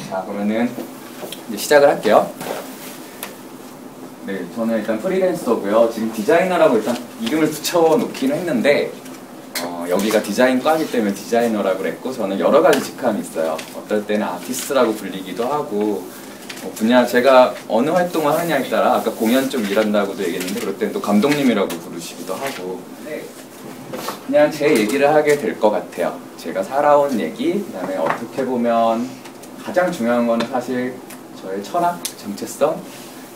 자, 그러면은 이제 시작을 할게요. 네, 저는 일단 프리랜서고요. 지금 디자이너라고 일단 이름을 붙여놓긴 했는데 여기가 디자인과이기 때문에 디자이너라고 그랬고, 저는 여러 가지 직함이 있어요. 어떨 때는 아티스트라고 불리기도 하고, 분야 제가 어느 활동을 하느냐에 따라 아까 공연 좀 일한다고도 얘기했는데 그럴 때는 또 감독님이라고 부르시기도 하고. 네, 그냥 제 얘기를 하게 될 것 같아요. 제가 살아온 얘기, 그다음에 어떻게 보면 가장 중요한 거는 사실 저의 철학, 정체성,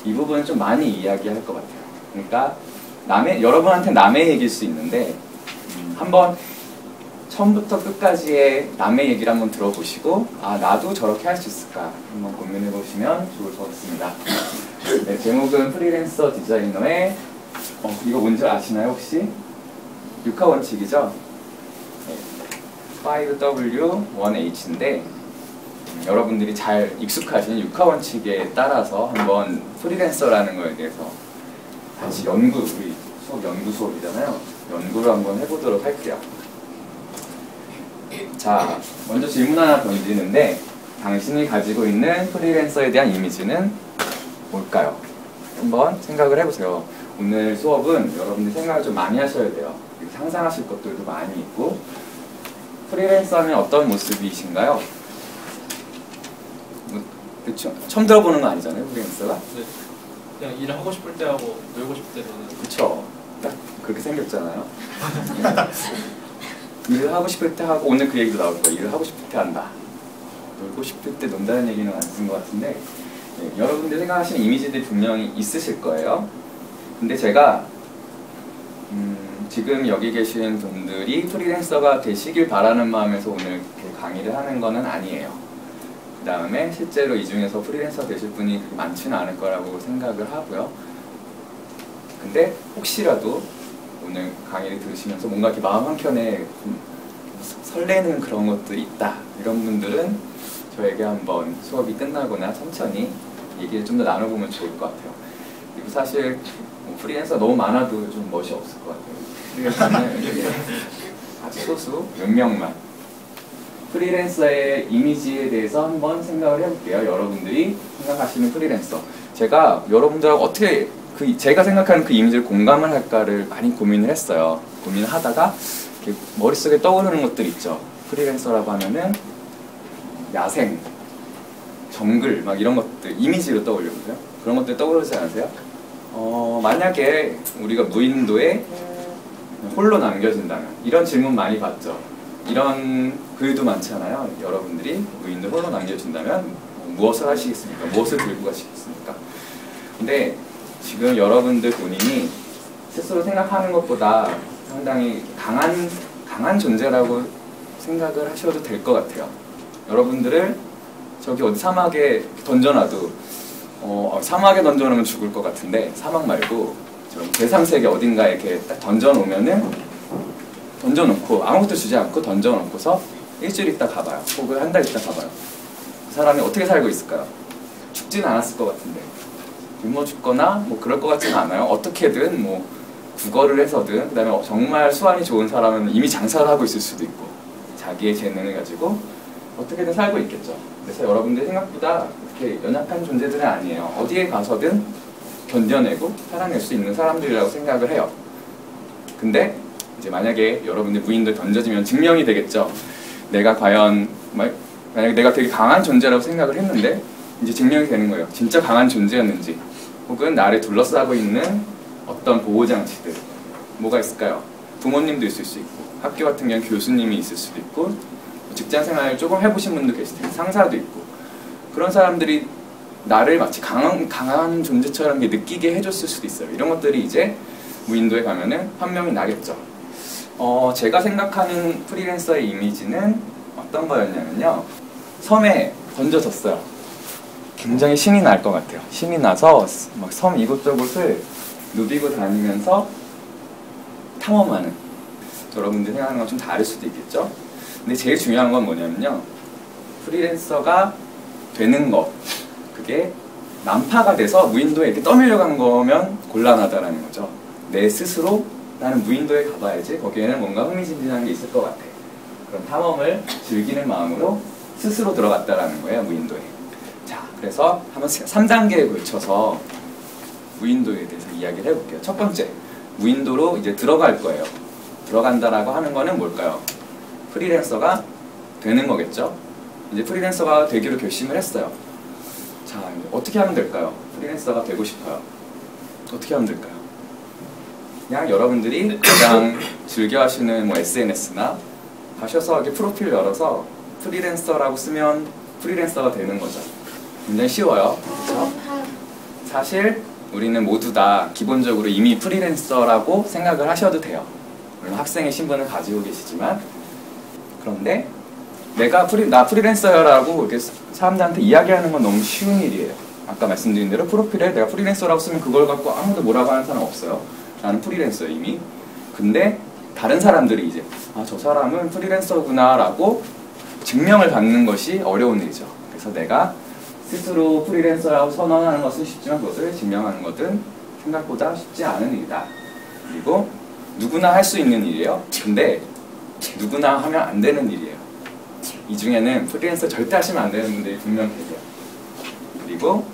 이 부분을 좀 많이 이야기할 것 같아요. 그러니까 여러분한테 남의 얘기일 수 있는데 한번 처음부터 끝까지의 남의 얘기를 한번 들어보시고, 아, 나도 저렇게 할 수 있을까 한번 고민해 보시면 좋을 것 같습니다. 네, 제목은 프리랜서 디자이너의 이거 뭔지 아시나요 혹시? 육하 원칙이죠? 네, 5W1H인데 여러분들이 잘 익숙하신 육하 원칙에 따라서 한번 프리랜서라는 거에 대해서 다시 우리 수업 연구 수업이잖아요. 연구를 한번 해보도록 할게요. 자, 먼저 질문 하나 던지는데, 당신이 가지고 있는 프리랜서에 대한 이미지는 뭘까요? 한번 생각을 해보세요. 오늘 수업은 여러분들이 생각을 좀 많이 하셔야 돼요. 상상하실 것들도 많이 있고. 프리랜서 하면 어떤 모습이신가요? 처음 들어보는 거 아니잖아요, 프리랜서가? 네. 그냥 일을 하고 싶을 때 하고 놀고 싶을 때 노는. 그쵸. 딱 그렇게 생겼잖아요. 일을 하고 싶을 때 하고, 오늘 그 얘기도 나올 거예요. 일을 하고 싶을 때 한다. 놀고 싶을 때 논다는 얘기는 안 쓴 것 같은데, 네, 여러분들 생각하시는 이미지들이 분명히 있으실 거예요. 근데 제가 지금 여기 계신 분들이 프리랜서가 되시길 바라는 마음에서 오늘 강의를 하는 거는 아니에요. 그 다음에 실제로 이 중에서 프리랜서 되실 분이 그렇게 많지는 않을 거라고 생각을 하고요. 근데 혹시라도 오늘 강의를 들으시면서 뭔가 이렇게 마음 한켠에 설레는 그런 것들이 있다, 이런 분들은 저에게 한번 수업이 끝나거나 천천히 얘기를 좀 더 나눠보면 좋을 것 같아요. 그리고 사실 프리랜서 너무 많아도 좀 멋이 없을 것 같아요. 프리랜서는 아주 소수 몇 명만. 프리랜서의 이미지에 대해서 한번 생각을 해볼게요. 여러분들이 생각하시는 프리랜서, 제가 여러분들하고 어떻게 제가 생각하는 그 이미지를 공감을 할까를 많이 고민을 했어요. 고민을 하다가 이렇게 머릿속에 떠오르는 것들 있죠. 프리랜서라고 하면은 야생, 정글 막 이런 것들 이미지로 떠올려보세요. 그런 것들 떠오르지 않으세요? 만약에 우리가 무인도에 홀로 남겨진다면, 이런 질문 많이 받죠. 이런 글도 많잖아요. 여러분들이 무인도 홀로 남겨진다면 무엇을 하시겠습니까? 무엇을 들고 가시겠습니까? 근데 지금 여러분들 본인이 스스로 생각하는 것보다 상당히 강한 존재라고 생각을 하셔도 될 것 같아요. 여러분들을 저기 어디 사막에 던져놔도 사막에 던져놓으면 죽을 것 같은데, 사막 말고 제3세계 어딘가에 이렇게 딱 던져놓고 아무것도 주지 않고 던져놓고서 일주일 있다 가봐요. 혹은 한 달 있다 가봐요. 그 사람이 어떻게 살고 있을까요? 죽지는 않았을 것 같은데, 굶어 죽거나 뭐 그럴 것 같지는 않아요. 어떻게든 뭐 국어를 해서든, 그 다음에 정말 수완이 좋은 사람은 이미 장사를 하고 있을 수도 있고, 자기의 재능을 가지고 어떻게든 살고 있겠죠. 그래서 여러분들 생각보다 그렇게 연약한 존재들은 아니에요. 어디에 가서든 견뎌내고 살아낼 수 있는 사람들이라고 생각을 해요. 근데 이제 만약에 여러분들 무인도에 던져지면 증명이 되겠죠. 내가 과연 만약에 내가 되게 강한 존재라고 생각을 했는데 이제 증명이 되는 거예요. 진짜 강한 존재였는지, 혹은 나를 둘러싸고 있는 어떤 보호장치들, 뭐가 있을까요? 부모님도 있을 수 있고, 학교 같은 경우는 교수님이 있을 수도 있고, 직장생활을 조금 해보신 분도 계실 텐데 상사도 있고, 그런 사람들이 나를 마치 강한 존재처럼 느끼게 해줬을 수도 있어요. 이런 것들이 이제 무인도에 가면은 판명이 나겠죠. 제가 생각하는 프리랜서의 이미지는 어떤 거였냐면요, 섬에 던져졌어요. 굉장히 신이 날 것 같아요. 신이 나서 막 섬 이곳저곳을 누비고 다니면서 탐험하는, 여러분들 생각하는 건 좀 다를 수도 있겠죠. 근데 제일 중요한 건 뭐냐면요, 프리랜서가 되는 것, 그게 난파가 돼서 무인도에 이렇게 떠밀려간 거면 곤란하다라는 거죠. 내 스스로 나는 무인도에 가봐야지, 거기에는 뭔가 흥미진진한 게 있을 것 같아. 그런 탐험을 즐기는 마음으로 스스로 들어갔다라는 거예요, 무인도에. 그래서 한번 3단계에 걸쳐서 무인도에 대해서 이야기를 해볼게요. 첫 번째, 무인도로 이제 들어갈 거예요. 들어간다라고 하는 거는 뭘까요? 프리랜서가 되는 거겠죠. 이제 프리랜서가 되기로 결심을 했어요. 자, 이제 어떻게 하면 될까요? 프리랜서가 되고 싶어요. 어떻게 하면 될까요? 그냥 여러분들이 가장 즐겨 하시는 뭐 SNS나 가셔서 이렇게 프로필 열어서 프리랜서라고 쓰면 프리랜서가 되는 거죠. 굉장히 쉬워요. 그렇죠? 사실 우리는 모두 다 기본적으로 이미 프리랜서라고 생각을 하셔도 돼요. 물론 학생의 신분을 가지고 계시지만, 그런데 나 프리랜서라고 이렇게 사람들한테 이야기하는 건 너무 쉬운 일이에요. 아까 말씀드린 대로 프로필에 내가 프리랜서라고 쓰면 그걸 갖고 아무도 뭐라고 하는 사람 없어요. 나는 프리랜서 이미. 근데 다른 사람들이 이제 저 사람은 프리랜서구나 라고 증명을 받는 것이 어려운 일이죠. 그래서 내가 스스로 프리랜서라고 선언하는 것은 쉽지만 그것을 증명하는 것은 생각보다 쉽지 않은 일이다. 그리고 누구나 할 수 있는 일이에요. 근데 누구나 하면 안 되는 일이에요. 이 중에는 프리랜서 절대 하시면 안 되는 분들이 분명 계세요. 그리고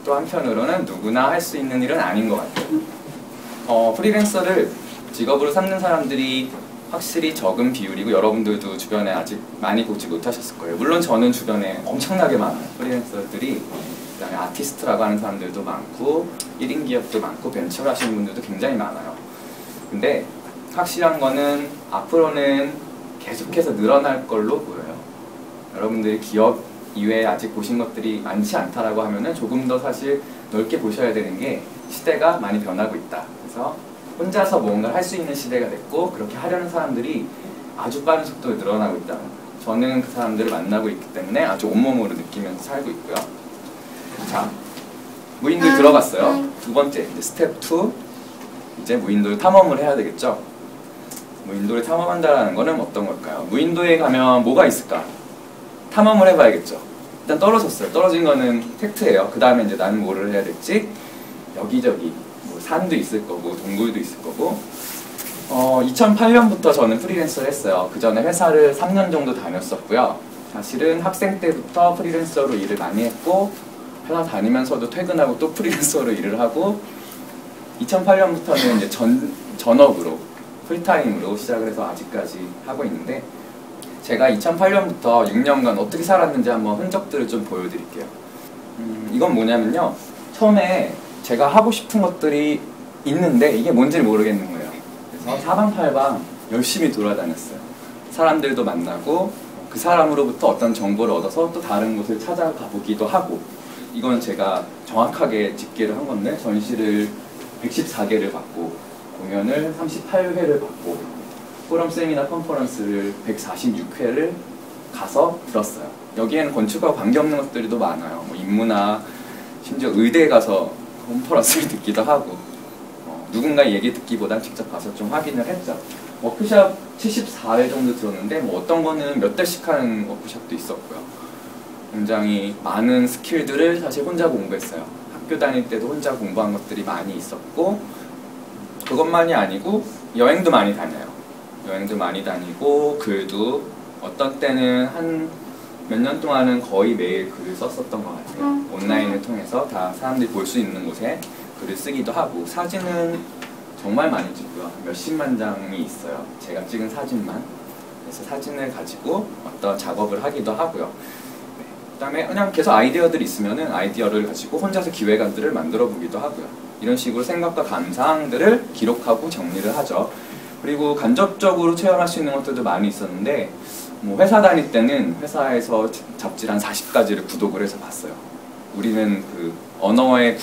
또 한편으로는 누구나 할 수 있는 일은 아닌 것 같아요. 프리랜서를 직업으로 삼는 사람들이 확실히 적은 비율이고 여러분들도 주변에 아직 많이 보지 못하셨을 거예요. 물론 저는 주변에 엄청나게 많아요. 프리랜서들이. 그다음에 아티스트라고 하는 사람들도 많고 1인 기업도 많고 벤처를 하시는 분들도 굉장히 많아요. 근데 확실한 거는 앞으로는 계속해서 늘어날 걸로 보여요. 여러분들이 기업 이외에 아직 보신 것들이 많지 않다라고 하면은 조금 더 사실 넓게 보셔야 되는 게 시대가 많이 변하고 있다. 그래서 혼자서 뭔가를 할 수 있는 시대가 됐고 그렇게 하려는 사람들이 아주 빠른 속도로 늘어나고 있다는 거예요. 저는 그 사람들을 만나고 있기 때문에 아주 온몸으로 느끼면서 살고 있고요. 자, 무인도에 들어갔어요. 두 번째, 이제 스텝 2. 이제 무인도를 탐험을 해야 되겠죠. 무인도를 탐험한다는 거는 어떤 걸까요? 무인도에 가면 뭐가 있을까? 탐험을 해봐야겠죠. 일단 떨어졌어요. 떨어진 거는 팩트예요. 그 다음에 이제 나는 뭐를 해야 될지 여기저기 뭐 산도 있을 거고 동굴도 있을 거고 2008년부터 저는 프리랜서를 했어요. 그 전에 회사를 3년 정도 다녔었고요. 사실은 학생 때부터 프리랜서로 일을 많이 했고 회사 다니면서도 퇴근하고 또 프리랜서로 일을 하고 2008년부터는 이제 전업으로 풀타임으로 시작을 해서 아직까지 하고 있는데 제가 2008년부터 6년간 어떻게 살았는지 한번 흔적들을 좀 보여드릴게요. 이건 뭐냐면요. 처음에 제가 하고 싶은 것들이 있는데 이게 뭔지를 모르겠는 거예요. 그래서 사방팔방 열심히 돌아다녔어요. 사람들도 만나고 그 사람으로부터 어떤 정보를 얻어서 또 다른 곳을 찾아가 보기도 하고 이건 제가 정확하게 집계를 한 건데 전시를 114개를 받고 공연을 38회를 받고 포럼 세미나 컨퍼런스를 146회를 가서 들었어요. 여기에는 건축하고 관계없는 것들이 더 많아요. 뭐 인문학, 심지어 의대에 가서 컨퍼런스를 듣기도 하고 누군가의 얘기 듣기보단 직접 가서 좀 확인을 했죠. 워크샵 74회 정도 들었는데 뭐 어떤 거는 몇 달씩 하는 워크샵도 있었고요. 굉장히 많은 스킬들을 사실 혼자 공부했어요. 학교 다닐 때도 혼자 공부한 것들이 많이 있었고 그것만이 아니고 여행도 많이 다녀요. 여행도 많이 다니고 글도 어떤 때는 한 몇 년 동안은 거의 매일 글을 썼었던 것 같아요. 온라인을 통해서 다 사람들이 볼 수 있는 곳에 글을 쓰기도 하고 사진은 정말 많이 찍고요. 몇십만 장이 있어요. 제가 찍은 사진만. 그래서 사진을 가지고 어떤 작업을 하기도 하고요. 네. 그다음에 그냥 계속 아이디어들이 있으면은 아이디어를 가지고 혼자서 기획안들을 만들어 보기도 하고요. 이런 식으로 생각과 감상들을 기록하고 정리를 하죠. 그리고 간접적으로 체험할 수 있는 것들도 많이 있었는데 뭐 회사 다닐 때는 회사에서 잡지를 한 40가지를 구독을 해서 봤어요. 우리는 그 언어의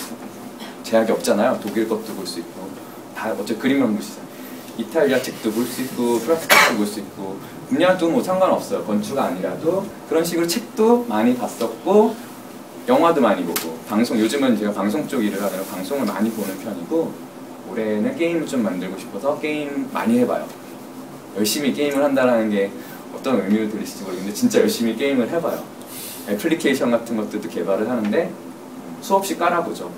제약이 없잖아요. 독일 것도 볼 수 있고 다 어차피 그림만 보시잖아요. 이탈리아 책도 볼 수 있고 프랑스 책도 볼 수 있고 분야도 뭐 상관없어요. 건축 아니라도 그런 식으로 책도 많이 봤었고 영화도 많이 보고 방송 요즘은 제가 방송 쪽 일을 하느라 방송을 많이 보는 편이고 올해는 게임을 좀 만들고 싶어서 게임 많이 해봐요. 열심히 게임을 한다는 게 어떤 의미를 들으실지 모르겠는데 진짜 열심히 게임을 해봐요. 애플리케이션 같은 것들도 개발을 하는데 수없이 깔아보죠.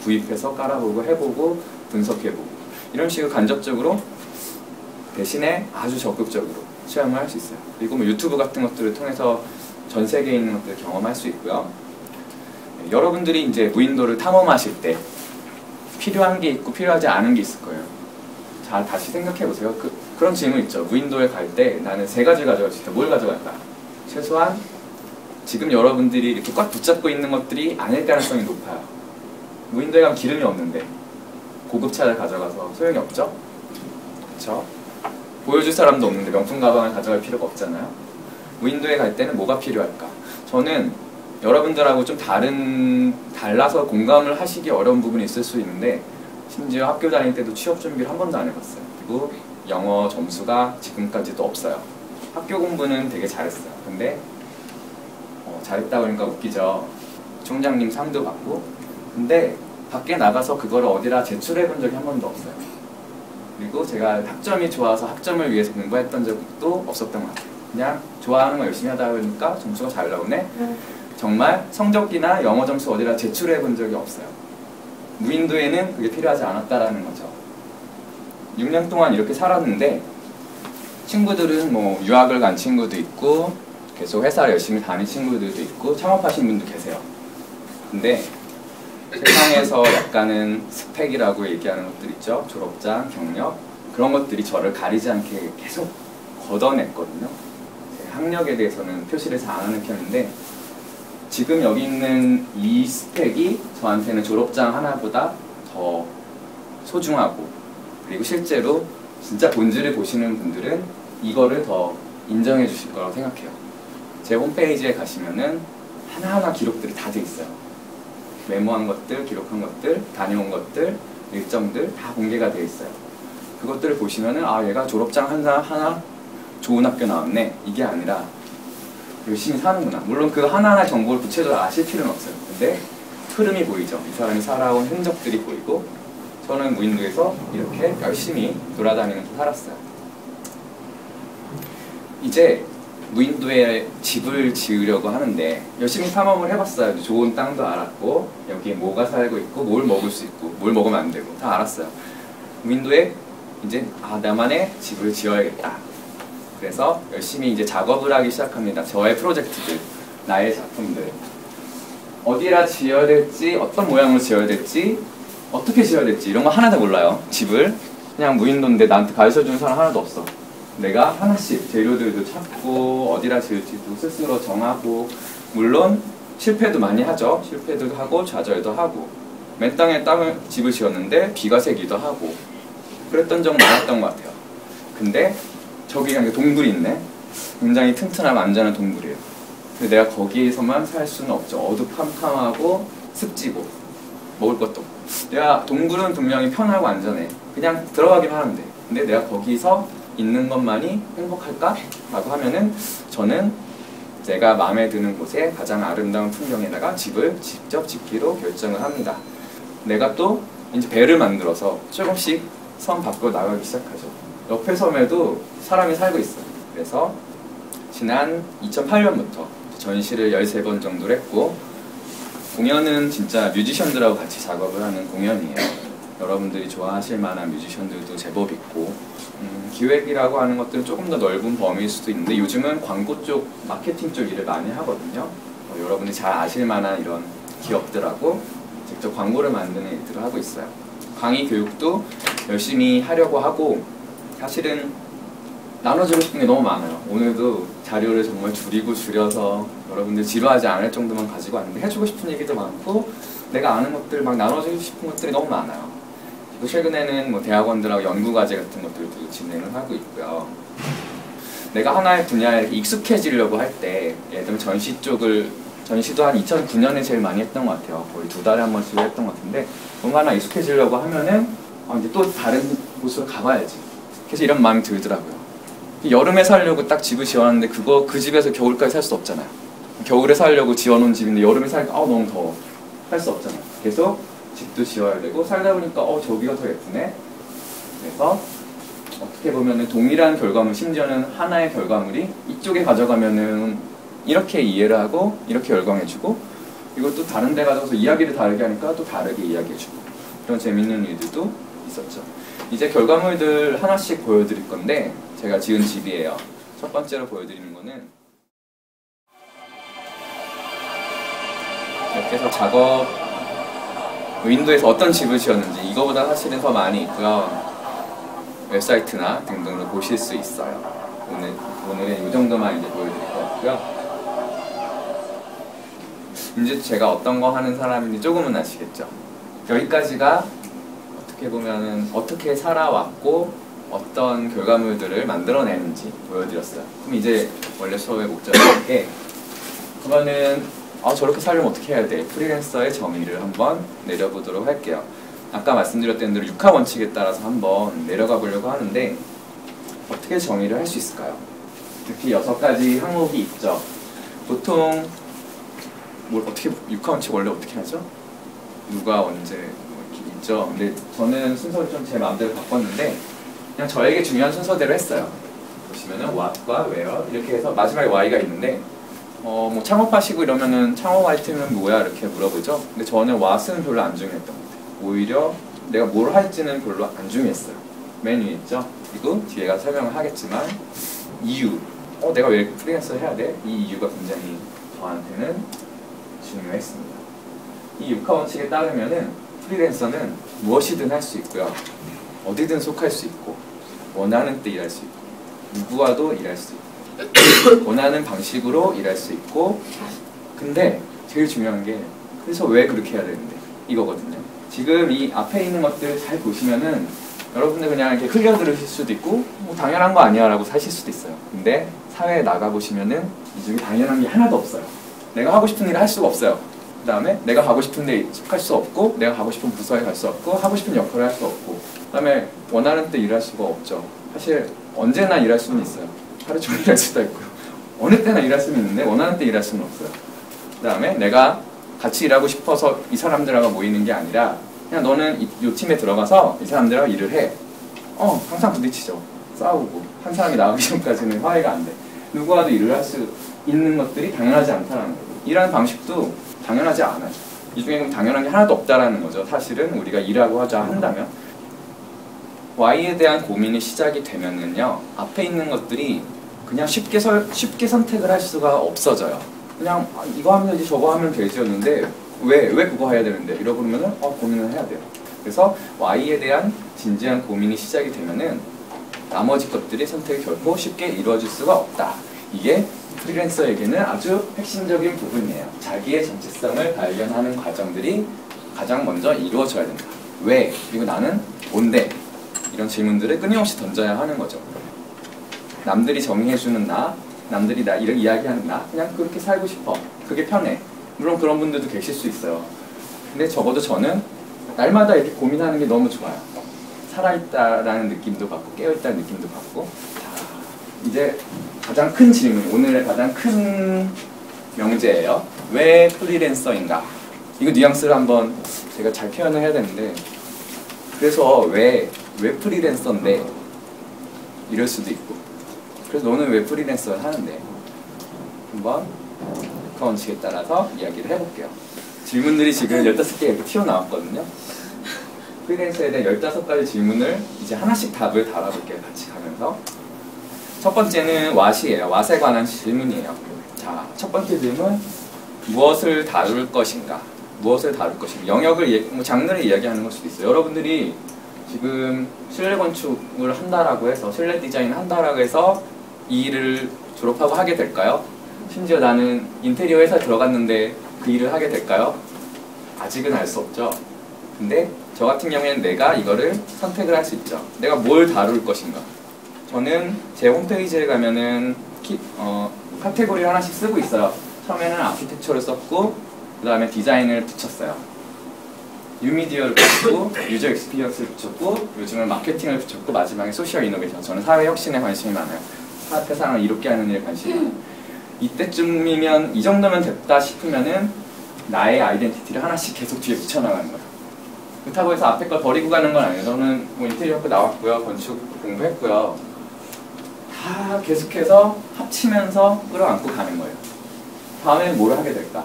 구입해서 깔아보고 해보고 분석해보고 이런 식으로 간접적으로 대신에 아주 적극적으로 체험을 할 수 있어요. 그리고 뭐 유튜브 같은 것들을 통해서 전 세계에 있는 것들을 경험할 수 있고요. 여러분들이 이제 무인도를 탐험하실 때 필요한 게 있고 필요하지 않은 게 있을 거예요. 자, 다시 생각해 보세요. 그런 질문 있죠. 무인도에 갈 때 나는 세 가지를 가져갈 수 있다. 뭘 가져갈까? 최소한 지금 여러분들이 이렇게 꽉 붙잡고 있는 것들이 아닐 가능성이 높아요. 무인도에 가면 기름이 없는데 고급차를 가져가서 소용이 없죠? 그렇죠? 보여줄 사람도 없는데 명품 가방을 가져갈 필요가 없잖아요. 무인도에 갈 때는 뭐가 필요할까? 저는 여러분들하고 좀 달라서 공감을 하시기 어려운 부분이 있을 수 있는데 심지어 학교 다닐 때도 취업 준비를 한 번도 안 해봤어요. 그리고 영어 점수가 지금까지도 없어요. 학교 공부는 되게 잘했어요. 근데 잘했다 그러니까 웃기죠. 총장님 상도 받고 근데 밖에 나가서 그걸 어디다 제출해 본 적이 한 번도 없어요. 그리고 제가 학점이 좋아서 학점을 위해서 공부했던 적도 없었던 것 같아요. 그냥 좋아하는 거 열심히 하다 보니까 점수가 잘 나오네. 정말 성적이나 영어 점수 어디다 제출해 본 적이 없어요. 무인도에는 그게 필요하지 않았다라는 거죠. 6년 동안 이렇게 살았는데 친구들은 뭐 유학을 간 친구도 있고 계속 회사를 열심히 다닌 친구들도 있고 창업하신 분도 계세요. 근데 세상에서 약간은 스펙이라고 얘기하는 것들 있죠. 졸업장, 경력 그런 것들이 저를 가리지 않게 계속 걷어냈거든요. 제 학력에 대해서는 표시를 잘 안 하는 편인데 지금 여기 있는 이 스펙이 저한테는 졸업장 하나보다 더 소중하고 그리고 실제로 진짜 본질을 보시는 분들은 이거를 더 인정해 주실 거라고 생각해요. 제 홈페이지에 가시면은 하나하나 기록들이 다 돼 있어요. 메모한 것들, 기록한 것들, 다녀온 것들, 일정들 다 공개가 되어 있어요. 그것들을 보시면은 아 얘가 졸업장 하나 좋은 학교 나왔네 이게 아니라 열심히 사는구나. 물론 그 하나하나 정보를 구체적으로 아실 필요는 없어요. 근데 흐름이 보이죠. 이 사람이 살아온 흔적들이 보이고 저는 무인도에서 이렇게 열심히 돌아다니면서 살았어요. 이제 무인도에 집을 지으려고 하는데 열심히 탐험을 해봤어요. 좋은 땅도 알았고 여기에 뭐가 살고 있고 뭘 먹을 수 있고 뭘 먹으면 안 되고 다 알았어요. 무인도에 이제 나만의 집을 지어야겠다. 그래서 열심히 이제 작업을 하기 시작합니다. 저의 프로젝트들, 나의 작품들. 어디라 지어야 될지, 어떤 모양으로 지어야 될지, 어떻게 지어야 될지 이런 거 하나도 몰라요. 집을. 그냥 무인도인데 나한테 가르쳐주는 사람 하나도 없어. 내가 하나씩 재료들도 찾고 어디라 지을지도 스스로 정하고 물론 실패도 많이 하죠. 실패도 하고 좌절도 하고 맨 땅에 집을 지었는데 비가 새기도 하고 그랬던 적 많았던 것 같아요. 근데 저기 그냥 동굴이 있네. 굉장히 튼튼하고 안전한 동굴이에요. 근데 내가 거기에서만 살 수는 없죠. 어두컴컴하고 습지고 먹을 것도 없고. 내가 동굴은 분명히 편하고 안전해. 그냥 들어가기만 하면 돼. 근데 내가 거기서 있는 것만이 행복할까? 라고 하면은 저는 제가 마음에 드는 곳에 가장 아름다운 풍경에다가 집을 직접 짓기로 결정을 합니다. 내가 또 이제 배를 만들어서 조금씩 섬 밖으로 나가기 시작하죠. 옆에 섬에도 사람이 살고 있어요. 그래서 지난 2008년부터 전시를 13번 정도를 했고 공연은 진짜 뮤지션들하고 같이 작업을 하는 공연이에요. 여러분들이 좋아하실 만한 뮤지션들도 제법 있고 기획이라고 하는 것들은 조금 더 넓은 범위일 수도 있는데 요즘은 광고 쪽, 마케팅 쪽 일을 많이 하거든요. 여러분이 잘 아실 만한 이런 기업들하고 직접 광고를 만드는 일들을 하고 있어요. 강의 교육도 열심히 하려고 하고 사실은 나눠주고 싶은 게 너무 많아요. 오늘도 자료를 정말 줄여서 여러분들 지루하지 않을 정도만 가지고 왔는데 해주고 싶은 얘기도 많고 내가 아는 것들 막 나눠주고 싶은 것들이 너무 많아요. 그리고 최근에는 뭐 대학원들하고 연구과제 같은 것들도 진행을 하고 있고요. 내가 하나의 분야에 익숙해지려고 할 때 예를 들면 전시도 한 2009년에 제일 많이 했던 것 같아요. 거의 2달에 한 번씩 했던 것 같은데 뭔가 하나 익숙해지려고 하면은 이제 또 다른 곳으로 가봐야지. 그래서 이런 마음이 들더라고요. 여름에 살려고 딱 집을 지어놨는데 그 집에서 겨울까지 살 수 없잖아요. 겨울에 살려고 지어놓은 집인데 여름에 살니까 너무 더워. 살 수 없잖아요. 계속 집도 지어야 되고 살다 보니까 저기가 더 예쁘네. 그래서 어떻게 보면은 동일한 결과물, 심지어는 하나의 결과물이 이쪽에 가져가면은 이렇게 이해를 하고 이렇게 열광해주고 그리고 또 다른 데 가져가서 이야기를 다르게 하니까 또 다르게 이야기해주고 그런 재밌는 일들도 있었죠. 이제 결과물들 하나씩 보여드릴 건데 제가 지은 집이에요. 첫 번째로 보여드리는 거는 이렇게 해서 작업 윈도우에서 어떤 집을 지었는지 이거보다 사실은 더 많이 있고요. 웹사이트나 등등으로 보실 수 있어요. 오늘은 이 정도만 이제 보여드릴 것 같고요. 이제 제가 어떤 거 하는 사람인지 조금은 아시겠죠? 여기까지가 어떻게 보면은 어떻게 살아왔고 어떤 결과물들을 만들어내는지 보여드렸어요. 그럼 이제 원래 수업의 목적인데 그러면은 저렇게 살려면 어떻게 해야 돼? 프리랜서의 정의를 한번 내려보도록 할게요. 아까 말씀드렸던 대로 6하 원칙에 따라서 한번 내려가 보려고 하는데 어떻게 정의를 할 수 있을까요? 특히 6가지 항목이 있죠. 보통 뭘 어떻게 6하 원칙 원래 어떻게 하죠? 누가 언제 뭐 이렇게 있죠. 근데 저는 순서를 좀 제 마음대로 바꿨는데 그냥 저에게 중요한 순서대로 했어요. 보시면은 what과 where 이렇게 해서 마지막에 y가 있는데 뭐 창업하시고 이러면은 창업 아이템은 뭐야 이렇게 물어보죠. 근데 저는 what은 별로 안 중요했던 것 같아요. 오히려 내가 뭘 할지는 별로 안 중요했어요. 맨 위에 있죠. 그리고 뒤에 가서 설명을 하겠지만 이유, 내가 왜 프리랜서 해야 돼? 이 이유가 굉장히 저한테는 중요했습니다. 이 6하 원칙에 따르면은 프리랜서는 무엇이든 할 수 있고요. 어디든 속할 수 있고 원하는 때 일할 수 있고 누구와도 일할 수 있고 원하는 방식으로 일할 수 있고 근데 제일 중요한 게 그래서 왜 그렇게 해야 되는데 이거거든요. 지금 이 앞에 있는 것들을 잘 보시면은 여러분들 그냥 이렇게 흘려들으실 수도 있고 뭐 당연한 거 아니야 라고 사실 수도 있어요. 근데 사회에 나가보시면은 이 중에 당연한 게 하나도 없어요. 내가 하고 싶은 일을 할 수가 없어요. 그 다음에 내가 가고 싶은 데 속할 수 없고 내가 가고 싶은 부서에 갈 수 없고 하고 싶은 역할을 할 수 없고 그 다음에 원하는 때 일할 수가 없죠. 사실 언제나 일할 수는 있어요. 하루 종일 일할 수도 있고요. 어느 때나 일할 수는 있는데 원하는 때 일할 수는 없어요. 그 다음에 내가 같이 일하고 싶어서 이 사람들하고 모이는 게 아니라 그냥 너는 이 팀에 들어가서 이 사람들하고 일을 해. 항상 부딪히죠. 싸우고 한 사람이 나가기 전까지는 화해가 안 돼. 누구와도 일을 할 수 있는 것들이 당연하지 않다는 거예요. 일하는 방식도 당연하지 않아요. 이 중에 당연한 게 하나도 없다라는 거죠. 사실은 우리가 일하고 하자 한다면 Y에 대한 고민이 시작이 되면은요 앞에 있는 것들이 그냥 쉽게 선택을 할 수가 없어져요. 그냥 이거 하면 되지 저거 하면 되지였는데 왜 그거 해야 되는데 이러고 그러면은 고민을 해야 돼요. 그래서 Y에 대한 진지한 고민이 시작이 되면은 나머지 것들의 선택이 결코 쉽게 이루어질 수가 없다. 이게 프리랜서에게는 아주 핵심적인 부분이에요. 자기의 정체성을 발견하는 과정들이 가장 먼저 이루어져야 된다. 왜? 그리고 나는 뭔데? 이런 질문들을 끊임없이 던져야 하는 거죠. 남들이 정의해주는 나, 남들이 나 이렇게 이야기하는 나, 그냥 그렇게 살고 싶어. 그게 편해. 물론 그런 분들도 계실 수 있어요. 근데 적어도 저는 날마다 이렇게 고민하는 게 너무 좋아요. 살아있다라는 느낌도 받고 깨어있다는 느낌도 받고. 자, 이제 가장 큰 질문, 오늘의 가장 큰 명제예요. 왜 프리랜서인가? 이거 뉘앙스를 한번 제가 잘 표현을 해야 되는데 그래서 왜 프리랜서인데 이럴 수도 있고 그래서 너는 왜 프리랜서를 하는데 한번 그 원칙에 따라서 이야기를 해볼게요. 질문들이 지금 15개 이렇게 튀어나왔거든요. 프리랜서에 대한 15가지 질문을 이제 하나씩 답을 달아볼게요. 같이 가면서 첫 번째는 what이에요. what에 관한 질문이에요. 자, 첫 번째 질문 무엇을 다룰 것인가? 무엇을 다룰 것인가? 영역을, 장르를 이야기하는 걸 수도 있어요. 여러분들이 지금 실내 건축을 한다라고 해서 실내 디자인을 한다라고 해서 이 일을 졸업하고 하게 될까요? 심지어 나는 인테리어 회사에 들어갔는데 그 일을 하게 될까요? 아직은 알 수 없죠. 근데 저 같은 경우에는 내가 이거를 선택을 할 수 있죠. 내가 뭘 다룰 것인가. 저는 제 홈페이지에 가면은 카테고리를 하나씩 쓰고 있어요. 처음에는 아키텍처를 썼고 그 다음에 디자인을 붙였어요. 뉴미디어를 붙였고 유저 익스피리언스를 붙였고 요즘은 마케팅을 붙였고 마지막에 소셜 이노베이션. 저는 사회 혁신에 관심이 많아요. 세상을 이롭게 하는 일에 관심이 많아요. 이때쯤이면 이 정도면 됐다 싶으면은 나의 아이덴티티를 하나씩 계속 뒤에 붙여나가는 거예요. 그렇다고 해서 앞에 걸 버리고 가는 건 아니에요. 저는 뭐 인테리어 학교 나왔고요. 건축 공부했고요. 다 계속해서 합치면서 끌어안고 가는 거예요. 다음에는 뭘 하게 될까?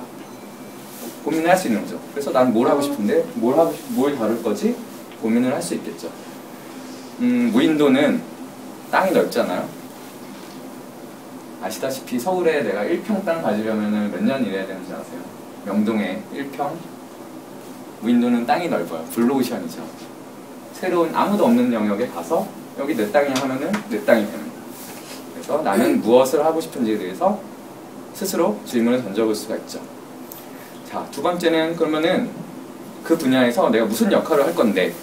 고민을 할 수 있는 거죠. 그래서 난 뭘 하고 싶은데 뭘 다룰 거지? 고민을 할 수 있겠죠. 무인도는 땅이 넓잖아요. 아시다시피 서울에 내가 1평 땅 가지려면 몇 년 일해야 되는지 아세요? 명동에 1평, 윈도는 땅이 넓어요. 블루오션이죠. 새로운 아무도 없는 영역에 가서 여기 내 땅이야 하면은 내 땅이 되는 거예요. 그래서 나는 무엇을 하고 싶은지에 대해서 스스로 질문을 던져볼 수가 있죠. 자, 두 번째는 그러면은 그 분야에서 내가 무슨 역할을 할 건데,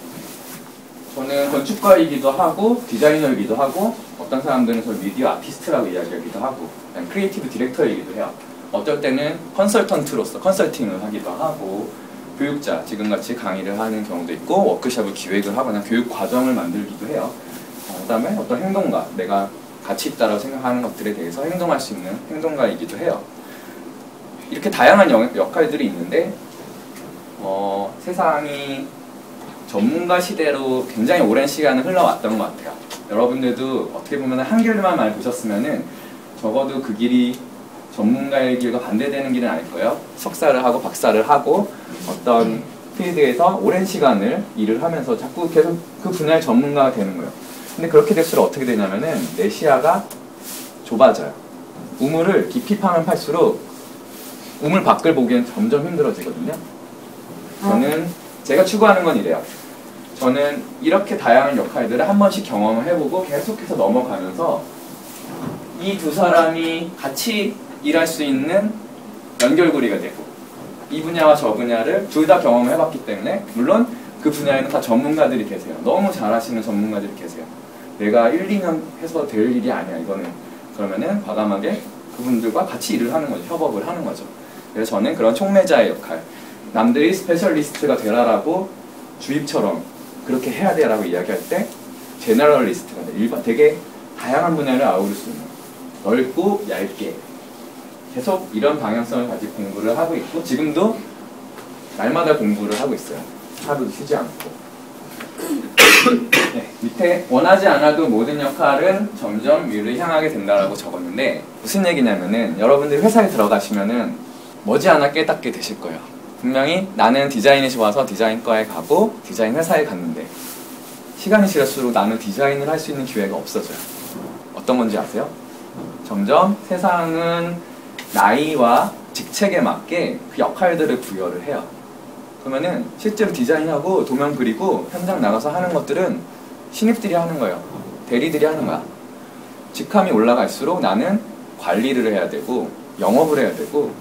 저는 건축가이기도 하고 디자이너이기도 하고 어떤 사람들은 저 미디어 아티스트라고 이야기하기도 하고 크리에이티브 디렉터이기도 해요. 어떨 때는 컨설턴트로서 컨설팅을 하기도 하고 교육자, 지금같이 강의를 하는 경우도 있고 워크숍을 기획을 하거나 교육 과정을 만들기도 해요. 그 다음에 어떤 행동가, 내가 가치 있다고 생각하는 것들에 대해서 행동할 수 있는 행동가이기도 해요. 이렇게 다양한 역할들이 있는데 세상이 전문가 시대로 굉장히 오랜 시간을 흘러왔던 것 같아요. 여러분들도 어떻게 보면 한길만 많이 보셨으면은 적어도 그 길이 전문가의 길과 반대되는 길은 아닐 거예요. 석사를 하고 박사를 하고 어떤 필드에서 오랜 시간을 일을 하면서 자꾸 계속 그 분야의 전문가가 되는 거예요. 근데 그렇게 될수록 어떻게 되냐면은 내 시야가 좁아져요. 우물을 깊이 파면 팔수록 우물 밖을 보기엔 점점 힘들어지거든요. 저는 제가 추구하는 건 이래요. 저는 이렇게 다양한 역할들을 한 번씩 경험을 해보고 계속해서 넘어가면서 이 두 사람이 같이 일할 수 있는 연결고리가 되고 이 분야와 저 분야를 둘 다 경험을 해봤기 때문에 물론 그 분야에는 다 전문가들이 계세요. 너무 잘하시는 전문가들이 계세요. 내가 1, 2년 해서 될 일이 아니야 이거는. 그러면은 과감하게 그분들과 같이 일을 하는 거죠. 협업을 하는 거죠. 그래서 저는 그런 촉매자의 역할, 남들이 스페셜리스트가 되라라고 주입처럼 그렇게 해야 돼라고 이야기할 때 제너럴리스트가 돼. 되게 다양한 분야를 아우를 수 있는 넓고 얇게 계속 이런 방향성을 가지고 공부를 하고 있고 지금도 날마다 공부를 하고 있어요. 하루도 쉬지 않고. 네, 밑에 원하지 않아도 모든 역할은 점점 위를 향하게 된다라고 적었는데 무슨 얘기냐면은 여러분들이 회사에 들어가시면은 머지않아 깨닫게 되실 거예요. 분명히 나는 디자인이 좋아서 디자인과에 가고 디자인 회사에 갔는데 시간이 지날수록 나는 디자인을 할 수 있는 기회가 없어져요. 어떤 건지 아세요? 점점 세상은 나이와 직책에 맞게 그 역할들을 부여를 해요. 그러면은 실제로 디자인하고 도면 그리고 현장 나가서 하는 것들은 신입들이 하는 거예요. 대리들이 하는 거야. 직함이 올라갈수록 나는 관리를 해야 되고 영업을 해야 되고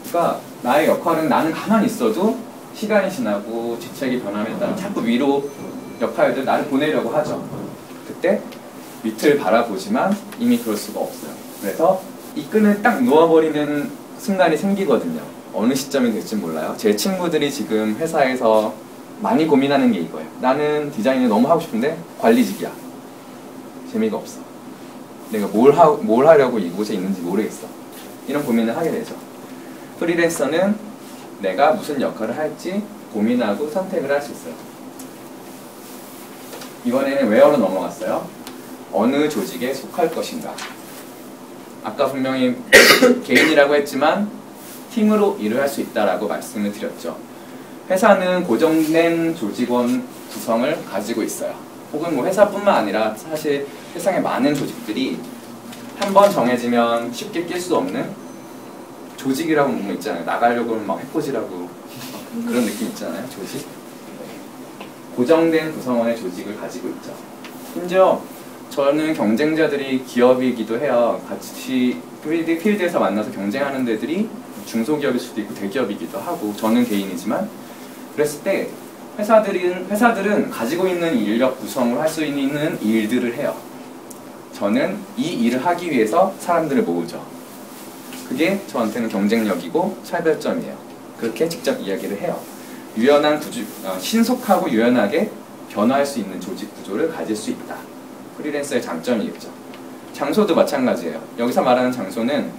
그러니까 나의 역할은 나는 가만히 있어도 시간이 지나고 직책이 변함에 따라 자꾸 위로 역할들 나를 보내려고 하죠. 그때 밑을 바라보지만 이미 그럴 수가 없어요. 그래서 이 끈을 딱 놓아버리는 순간이 생기거든요. 어느 시점이 될지 몰라요. 제 친구들이 지금 회사에서 많이 고민하는 게 이거예요. 나는 디자인을 너무 하고 싶은데 관리직이야. 재미가 없어. 내가 뭘 하려고 이곳에 있는지 모르겠어. 이런 고민을 하게 되죠. 프리랜서는 내가 무슨 역할을 할지 고민하고 선택을 할 수 있어요. 이번에는 웨어로 넘어갔어요. 어느 조직에 속할 것인가. 아까 분명히 개인이라고 했지만 팀으로 일을 할 수 있다라고 말씀을 드렸죠. 회사는 고정된 조직원 구성을 가지고 있어요. 혹은 뭐 회사뿐만 아니라 사실 세상에 많은 조직들이 한 번 정해지면 쉽게 낄 수 없는 조직이라고 보면 있잖아요. 나가려고 하면 막 해코지라고 그런 느낌 있잖아요. 조직. 고정된 구성원의 조직을 가지고 있죠. 심지어 저는 경쟁자들이 기업이기도 해요. 같이 필드에서 만나서 경쟁하는 데들이 중소기업일 수도 있고 대기업이기도 하고 저는 개인이지만 그랬을 때 회사들은 가지고 있는 인력 구성을 할 수 있는 일들을 해요. 저는 이 일을 하기 위해서 사람들을 모으죠. 그게 저한테는 경쟁력이고 차별점이에요. 그렇게 직접 이야기를 해요. 신속하고 유연하게 변화할 수 있는 조직 구조를 가질 수 있다. 프리랜서의 장점이겠죠. 장소도 마찬가지예요. 여기서 말하는 장소는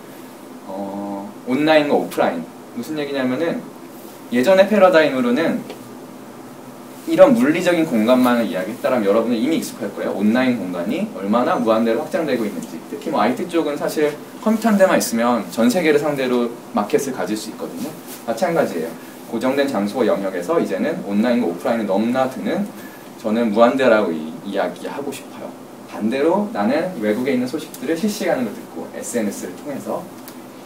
온라인과 오프라인. 무슨 얘기냐면은 예전의 패러다임으로는 이런 물리적인 공간만을 이야기했다면 여러분은 이미 익숙할 거예요. 온라인 공간이 얼마나 무한대로 확장되고 있는지. 특히 뭐 IT 쪽은 사실 컴퓨터 한 대만 있으면 전 세계를 상대로 마켓을 가질 수 있거든요. 마찬가지예요. 고정된 장소 영역에서 이제는 온라인과 오프라인을 넘나드는 저는 무한대라고 이야기하고 싶어요. 반대로 나는 외국에 있는 소식들을 실시간으로 듣고 SNS를 통해서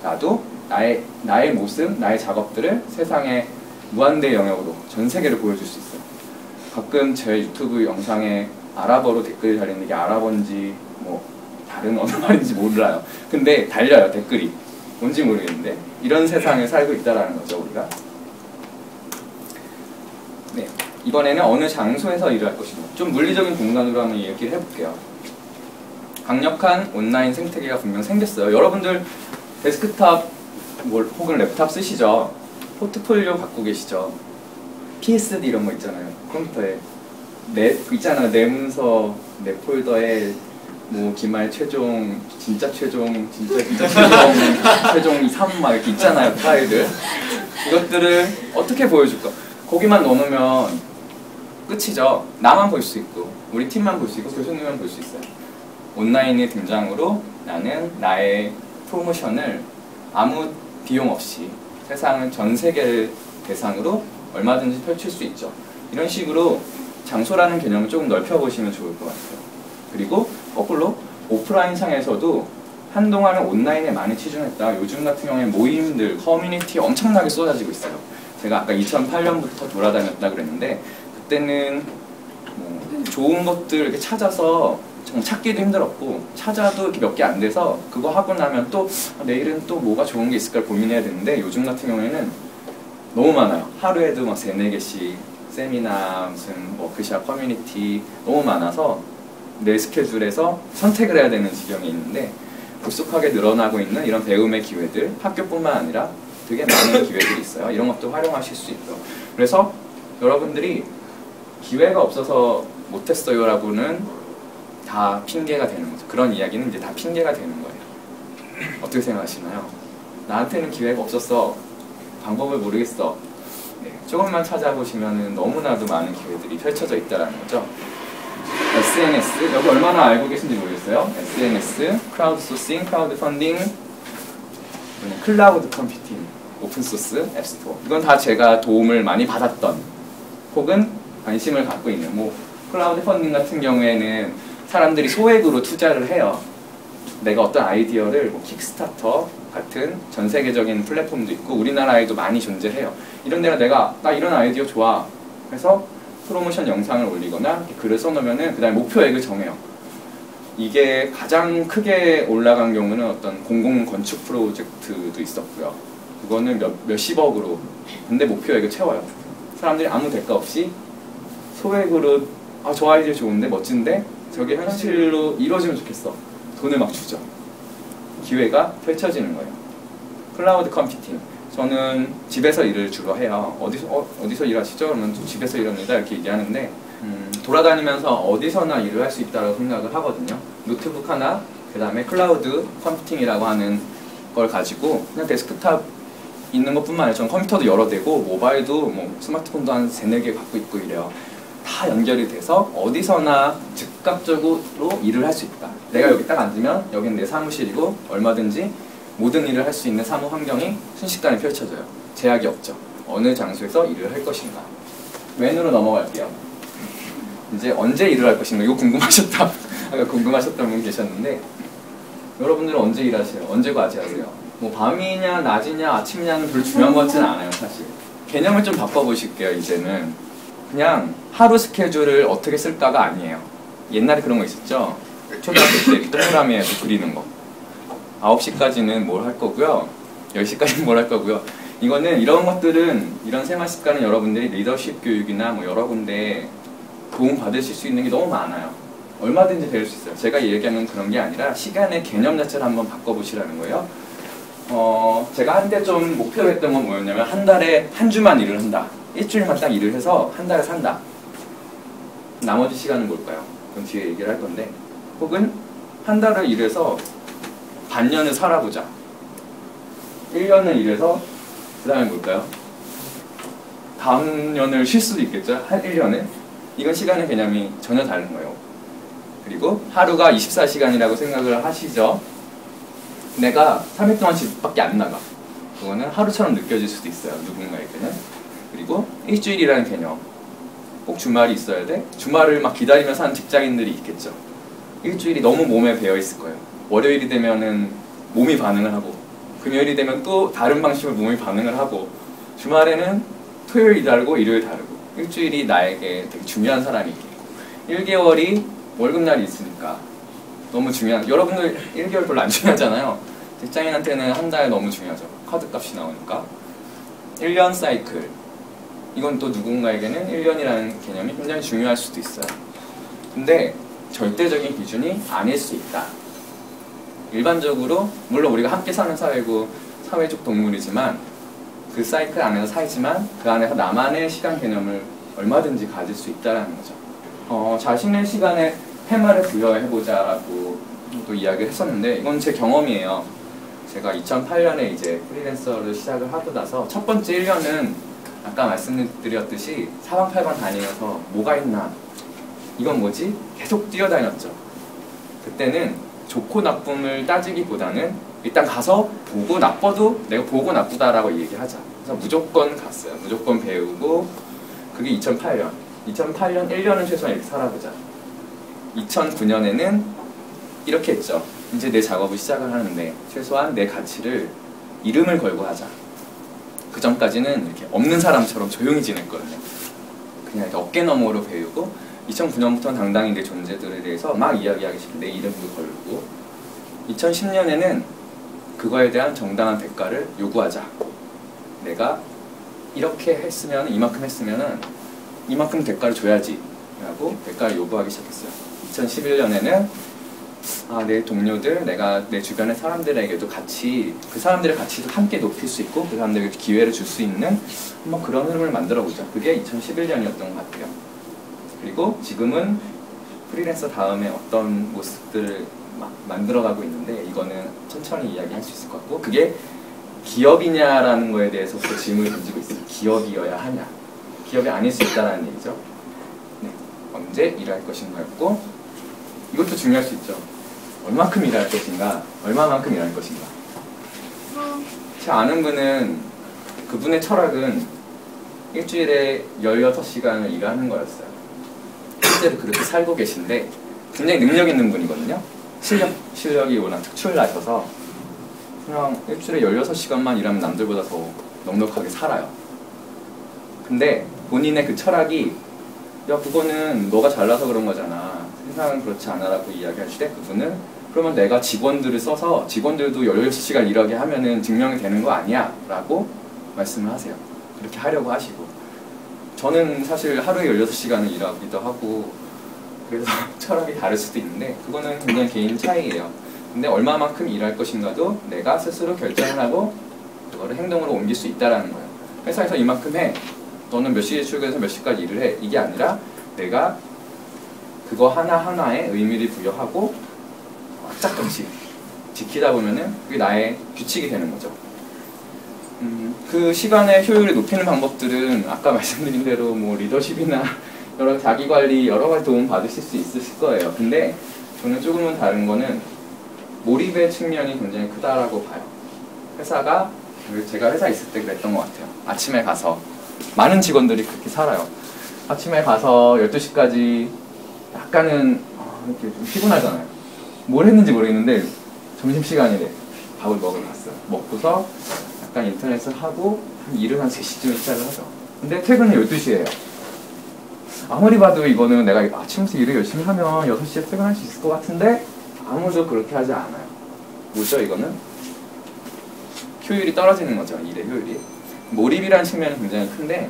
나도 나의 모습, 나의 작업들을 세상에 무한대 영역으로 전 세계를 보여줄 수 있어요. 가끔 제 유튜브 영상에 아랍어로 댓글이 달리는 게 아랍어인지 뭐 다른 언어 말인지 몰라요. 근데 달려요, 댓글이. 뭔지 모르겠는데 이런 세상에 살고 있다라는 거죠, 우리가. 네, 이번에는 어느 장소에서 일을 할 것인가. 좀 물리적인 공간으로 한번 얘기를 해볼게요. 강력한 온라인 생태계가 분명 생겼어요. 여러분들 데스크탑 혹은 랩탑 쓰시죠? 포트폴리오 갖고 계시죠? PSD 이런 거 있잖아요. 컴퓨터에 있잖아요. 내 문서, 내 폴더에 뭐 기말 최종, 진짜 최종, 진짜 최종 3 막 이렇게 있잖아요. 파일들. 이것들을 어떻게 보여줄까? 거기만 넣어놓으면 끝이죠. 나만 볼 수 있고 우리 팀만 볼 수 있고 교수님만 볼 수 있어요. 온라인의 등장으로 나는 나의 프로모션을 아무 비용 없이 세상은 전 세계를 대상으로 얼마든지 펼칠 수 있죠. 이런 식으로 장소라는 개념을 조금 넓혀보시면 좋을 것 같아요. 그리고 거꾸로 오프라인 상에서도 한동안은 온라인에 많이 치중했다. 요즘 같은 경우에 모임들, 커뮤니티에 엄청나게 쏟아지고 있어요. 제가 아까 2008년부터 돌아다녔다 그랬는데 그때는 뭐 좋은 것들 이렇게 찾아서 정말 찾기도 힘들었고 찾아도 이렇게 몇 개 안 돼서 그거 하고 나면 또 내일은 또 뭐가 좋은 게 있을까 고민해야 되는데 요즘 같은 경우에는 너무 많아요. 하루에도 막 3, 4개씩 세미나, 무슨 워크샵, 커뮤니티 너무 많아서 내 스케줄에서 선택을 해야 되는 지경이 있는데 급속하게 늘어나고 있는 이런 배움의 기회들, 학교뿐만 아니라 되게 많은 기회들이 있어요. 이런 것도 활용하실 수 있고요. 그래서 여러분들이 기회가 없어서 못했어요 라고는 다 핑계가 되는 거죠. 그런 이야기는 이제 다 핑계가 되는 거예요. 어떻게 생각하시나요? 나한테는 기회가 없었어. 방법을 모르겠어. 네, 조금만 찾아보시면 너무나도 많은 기회들이 펼쳐져 있다는 거죠. SNS, 여기 얼마나 알고 계신지 모르겠어요. SNS, 크라우드 소싱, 크라우드 펀딩, 클라우드 컴퓨팅, 오픈소스, 앱스토어. 이건 다 제가 도움을 많이 받았던 혹은 관심을 갖고 있는 뭐 클라우드 펀딩 같은 경우에는 사람들이 소액으로 투자를 해요. 내가 어떤 아이디어를 뭐 킥스타터 같은 전 세계적인 플랫폼도 있고 우리나라에도 많이 존재해요. 이런 데가 내가 나 이런 아이디어 좋아 해서 프로모션 영상을 올리거나 글을 써놓으면은 그 다음에 목표액을 정해요. 이게 가장 크게 올라간 경우는 어떤 공공 건축 프로젝트도 있었고요. 그거는 몇십억으로 근데 목표액을 채워요. 사람들이 아무 대가 없이 소액으로 아, 저 아이디어 좋은데 멋진데 저게 현실로 이루어지면 좋겠어. 돈을 막 주죠. 기회가 펼쳐지는 거예요. 클라우드 컴퓨팅. 저는 집에서 일을 주로 해요. 어디서 일하시죠? 그러면 집에서 일합니다. 이렇게 얘기하는데 돌아다니면서 어디서나 일을 할 수 있다고 생각을 하거든요. 노트북 하나, 그 다음에 클라우드 컴퓨팅이라고 하는 걸 가지고 그냥 데스크탑 있는 것뿐만 아니라 저는 컴퓨터도 여러 대고 모바일도 뭐 스마트폰도 한 3, 4개 갖고 있고 이래요. 다 연결이 돼서 어디서나 즉각적으로 일을 할 수 있다. 내가 여기 딱 앉으면 여기는 내 사무실이고 얼마든지 모든 일을 할 수 있는 사무 환경이 순식간에 펼쳐져요. 제약이 없죠. 어느 장소에서 일을 할 것인가. 웬으로 넘어갈게요. 이제 언제 일을 할 것인가. 이거 궁금하셨다. 아까 궁금하셨던 분 계셨는데 여러분들은 언제 일하세요? 언제 과제하세요? 뭐 밤이냐 낮이냐 아침이냐는 별로 중요한 것 같지는 않아요. 사실. 개념을 좀 바꿔보실게요. 이제는 그냥 하루 스케줄을 어떻게 쓸까가 아니에요. 옛날에 그런 거 있었죠? 초등학교 때 동그라미에서 그리는 거. 9시까지는 뭘 할 거고요. 10시까지는 뭘 할 거고요. 이거는 이런 것들은 이런 생활 습관은 여러분들이 리더십 교육이나 뭐 여러 군데 도움 받으실 수 있는 게 너무 많아요. 얼마든지 배울 수 있어요. 제가 얘기하는 그런 게 아니라 시간의 개념 자체를 한번 바꿔보시라는 거예요. 제가 한때 좀 목표로 했던 건 뭐였냐면 한 달에 한 주만 일을 한다. 일주일만 딱 일을 해서 한 달에 산다. 나머지 시간은 뭘까요? 그건 뒤에 얘기를 할 건데 혹은 한 달을 일해서 반년을 살아보자. 1년을 일해서 그 다음에 뭘까요? 다음 년을 쉴 수도 있겠죠? 한 1년을? 이건 시간의 개념이 전혀 다른 거예요. 그리고 하루가 24시간이라고 생각을 하시죠? 내가 3일 동안 집 밖에 안 나가. 그거는 하루처럼 느껴질 수도 있어요. 누군가에게는. 그리고 일주일이라는 개념. 꼭 주말이 있어야 돼? 주말을 막 기다리면서 하는 직장인들이 있겠죠. 일주일이 너무 몸에 배어 있을 거예요. 월요일이 되면은 몸이 반응을 하고 금요일이 되면 또 다른 방식으로 몸이 반응을 하고, 주말에는 토요일이 다르고 일요일 다르고, 일주일이 나에게 되게 중요한 사람이 있고, 1개월이 월급날이 있으니까 너무 중요한, 여러분들 1개월 별로 안 중요하잖아요. 직장인한테는 한 달 너무 중요하죠. 카드값이 나오니까. 1년 사이클, 이건 또 누군가에게는 1년이라는 개념이 굉장히 중요할 수도 있어요. 근데 절대적인 기준이 아닐 수 있다. 일반적으로 물론 우리가 함께 사는 사회고 사회적 동물이지만, 그 사이클 안에서 살지만 그 안에서 나만의 시간 개념을 얼마든지 가질 수 있다는 거죠. 자신의 시간에 테마를 부여해보자라고 또 이야기를 했었는데, 이건 제 경험이에요. 제가 2008년에 이제 프리랜서를 시작을 하고 나서 첫 번째 1년은 아까 말씀드렸듯이 사방팔방 다니면서 뭐가 있나, 이건 뭐지? 계속 뛰어다녔죠. 그때는 좋고 나쁨을 따지기보다는 일단 가서 보고, 나빠도 내가 보고 나쁘다라고 얘기하자. 그래서 무조건 갔어요. 무조건 배우고. 그게 2008년 1년은 최소한 이렇게 살아보자. 2009년에는 이렇게 했죠. 이제 내 작업을 시작을 하는데 최소한 내 가치를 이름을 걸고 하자. 그 전까지는 이렇게 없는 사람처럼 조용히 지냈거든요. 그냥 이렇게 어깨너머로 배우고, 2009년부터는 당당히 내 존재들에 대해서 막 이야기하기 시작해. 내 이름도 걸고. 2010년에는 그거에 대한 정당한 대가를 요구하자. 내가 이렇게 했으면, 이만큼 했으면은 이만큼 대가를 줘야지 라고 대가를 요구하기 시작했어요. 2011년에는 내 동료들, 내가 내 주변의 사람들에게도 같이, 그 사람들의 가치도 함께 높일 수 있고 그 사람들에게 기회를 줄 수 있는 한번 그런 흐름을 만들어 보자. 그게 2011년이었던 것 같아요. 그리고 지금은 프리랜서 다음에 어떤 모습들을 막 만들어가고 있는데, 이거는 천천히 이야기할 수 있을 것 같고, 그게 기업이냐라는 거에 대해서 또 질문을 던지고 있어요. 기업이어야 하냐? 기업이 아닐 수 있다는 얘기죠. 네. 언제 일할 것인가였고, 이것도 중요할 수 있죠. 얼마큼 일할 것인가, 얼마만큼 일할 것인가. 제 아는 분은, 그분의 철학은 일주일에 16시간을 일하는 거였어요. 실제로 그렇게 살고 계신데 굉장히 능력 있는 분이거든요. 실력이 워낙 특출나셔서 그냥 일주일에 16시간만 일하면 남들보다 더 넉넉하게 살아요. 근데 본인의 그 철학이, 야, 그거는 너가 잘나서 그런 거잖아, 세상은 그렇지 않아라고 이야기하실 때, 그분은 그러면 내가 직원들을 써서 직원들도 16시간 일하게 하면은 증명이 되는 거 아니야? 라고 말씀을 하세요. 그렇게 하려고 하시고. 저는 사실 하루에 16시간을 일하기도 하고, 그래서 철학이 다를 수도 있는데 그거는 굉장히 개인 차이예요. 근데 얼마만큼 일할 것인가도 내가 스스로 결정을 하고 그거를 행동으로 옮길 수 있다는 거예요. 회사에서 이만큼 해, 너는 몇 시에 출근해서 몇 시까지 일을 해, 이게 아니라 내가 그거 하나하나에 의미를 부여하고 짝짝씩 지키다 보면은 그게 나의 규칙이 되는 거죠. 그 시간의 효율을 높이는 방법들은 아까 말씀드린 대로 뭐 리더십이나 여러 자기관리 여러 가지 도움 받으실 수 있으실 거예요. 근데 저는 조금은 다른 거는 몰입의 측면이 굉장히 크다라고 봐요. 회사가, 제가 회사에 있을 때 그랬던 것 같아요. 아침에 가서, 많은 직원들이 그렇게 살아요. 아침에 가서 12시까지 약간은 이렇게 좀 피곤하잖아요. 뭘 했는지 모르겠는데 점심시간이래. 밥을 먹으러 갔어요. 먹고서 약간 인터넷을 하고 일을 한 3시쯤에 시작을 하죠. 근데 퇴근은 12시예요. 아무리 봐도 이거는 내가 아침부터 일을 열심히 하면 6시에 퇴근할 수 있을 것 같은데 아무도 그렇게 하지 않아요. 뭐죠 이거는? 효율이 떨어지는 거죠. 일의 효율이. 몰입이라는 측면이 굉장히 큰데,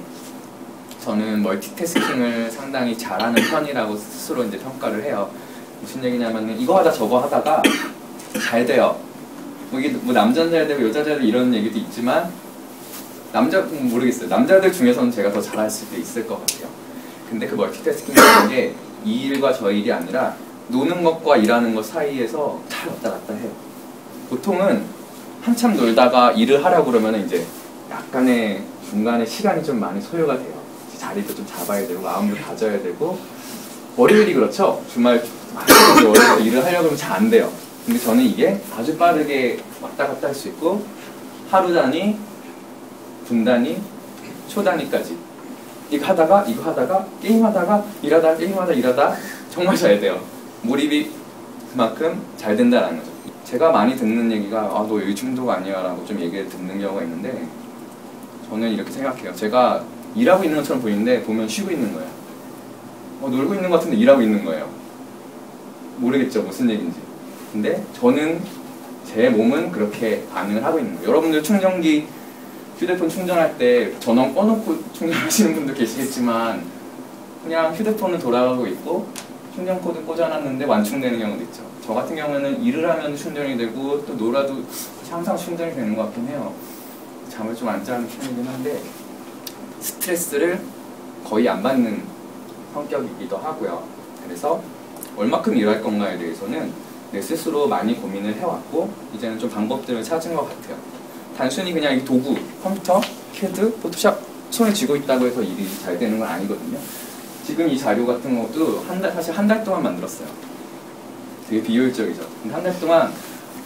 저는 멀티태스킹을 상당히 잘하는 편이라고 스스로 이제 평가를 해요. 무슨 얘기냐면, 이거 하다 저거 하다가 잘 돼요. 뭐 이게 뭐 남자는 잘 되고 여자 잘 되고 이런 얘기도 있지만, 모르겠어요. 남자들 중에서는 제가 더 잘할 수도 있을 것 같아요. 근데 그 멀티태스킹이라는 게 이 일과 저 일이 아니라 노는 것과 일하는 것 사이에서 잘 왔다 갔다 해요. 보통은 한참 놀다가 일을 하려고 그러면 이제 약간의 중간에 시간이 좀 많이 소요가 돼요. 자리도 좀 잡아야 되고 마음도 다져야 되고. 월요일이 그렇죠. 주말 월요일에 일을 하려고 하면 잘 안 돼요. 근데 저는 이게 아주 빠르게 왔다 갔다 할 수 있고, 하루 단위, 분 단위, 초 단위까지 이거 하다가 게임하다가 일하다 게임하다 일하다 정말 잘 돼요. 몰입이 그만큼 잘 된다는 거죠. 제가 많이 듣는 얘기가 아, 너 여기 중독 아니야 라고 좀 얘기를 듣는 경우가 있는데 저는 이렇게 생각해요. 제가 일하고 있는 것처럼 보이는데 보면 쉬고 있는 거예요. 놀고 있는 것 같은데 일하고 있는 거예요. 모르겠죠, 무슨 얘기인지. 근데 저는 제 몸은 그렇게 반응을 하고 있는 거예요. 여러분들 충전기 휴대폰 충전할 때 전원 꺼놓고 충전하시는 분도 계시겠지만 그냥 휴대폰은 돌아가고 있고 충전 코드 꽂아놨는데 완충되는 경우도 있죠. 저 같은 경우는 일을 하면 충전이 되고 또 놀아도 항상 충전이 되는 것 같긴 해요. 잠을 좀 안 자는 편이긴 한데 스트레스를 거의 안 받는 성격이기도 하고요. 그래서 얼마큼 일할 건가에 대해서는 내 스스로 많이 고민을 해왔고 이제는 좀 방법들을 찾은 것 같아요. 단순히 그냥 이 도구, 컴퓨터, 캐드, 포토샵 손에 쥐고 있다고 해서 일이 잘 되는 건 아니거든요. 지금 이 자료 같은 것도 사실 한 달 동안 만들었어요. 되게 비효율적이죠. 근데 한 달 동안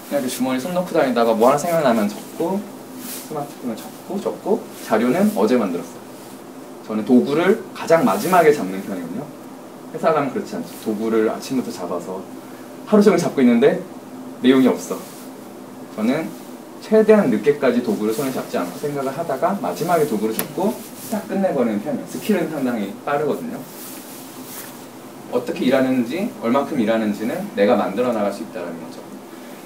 그냥 그 주머니 손 넣고 다니다가 뭐 하나 생각나면 적고 스마트폰을 적고 자료는 어제 만들었어요. 저는 도구를 가장 마지막에 잡는 편이거든요. 회사 가면 그렇지 않죠. 도구를 아침부터 잡아서 하루 종일 잡고 있는데 내용이 없어. 저는 최대한 늦게까지 도구를 손에 잡지 않고 생각을 하다가 마지막에 도구를 잡고 딱 끝내버리는 편이에요. 스킬은 상당히 빠르거든요. 어떻게 일하는지, 얼마큼 일하는지는 내가 만들어 나갈 수 있다는 거죠.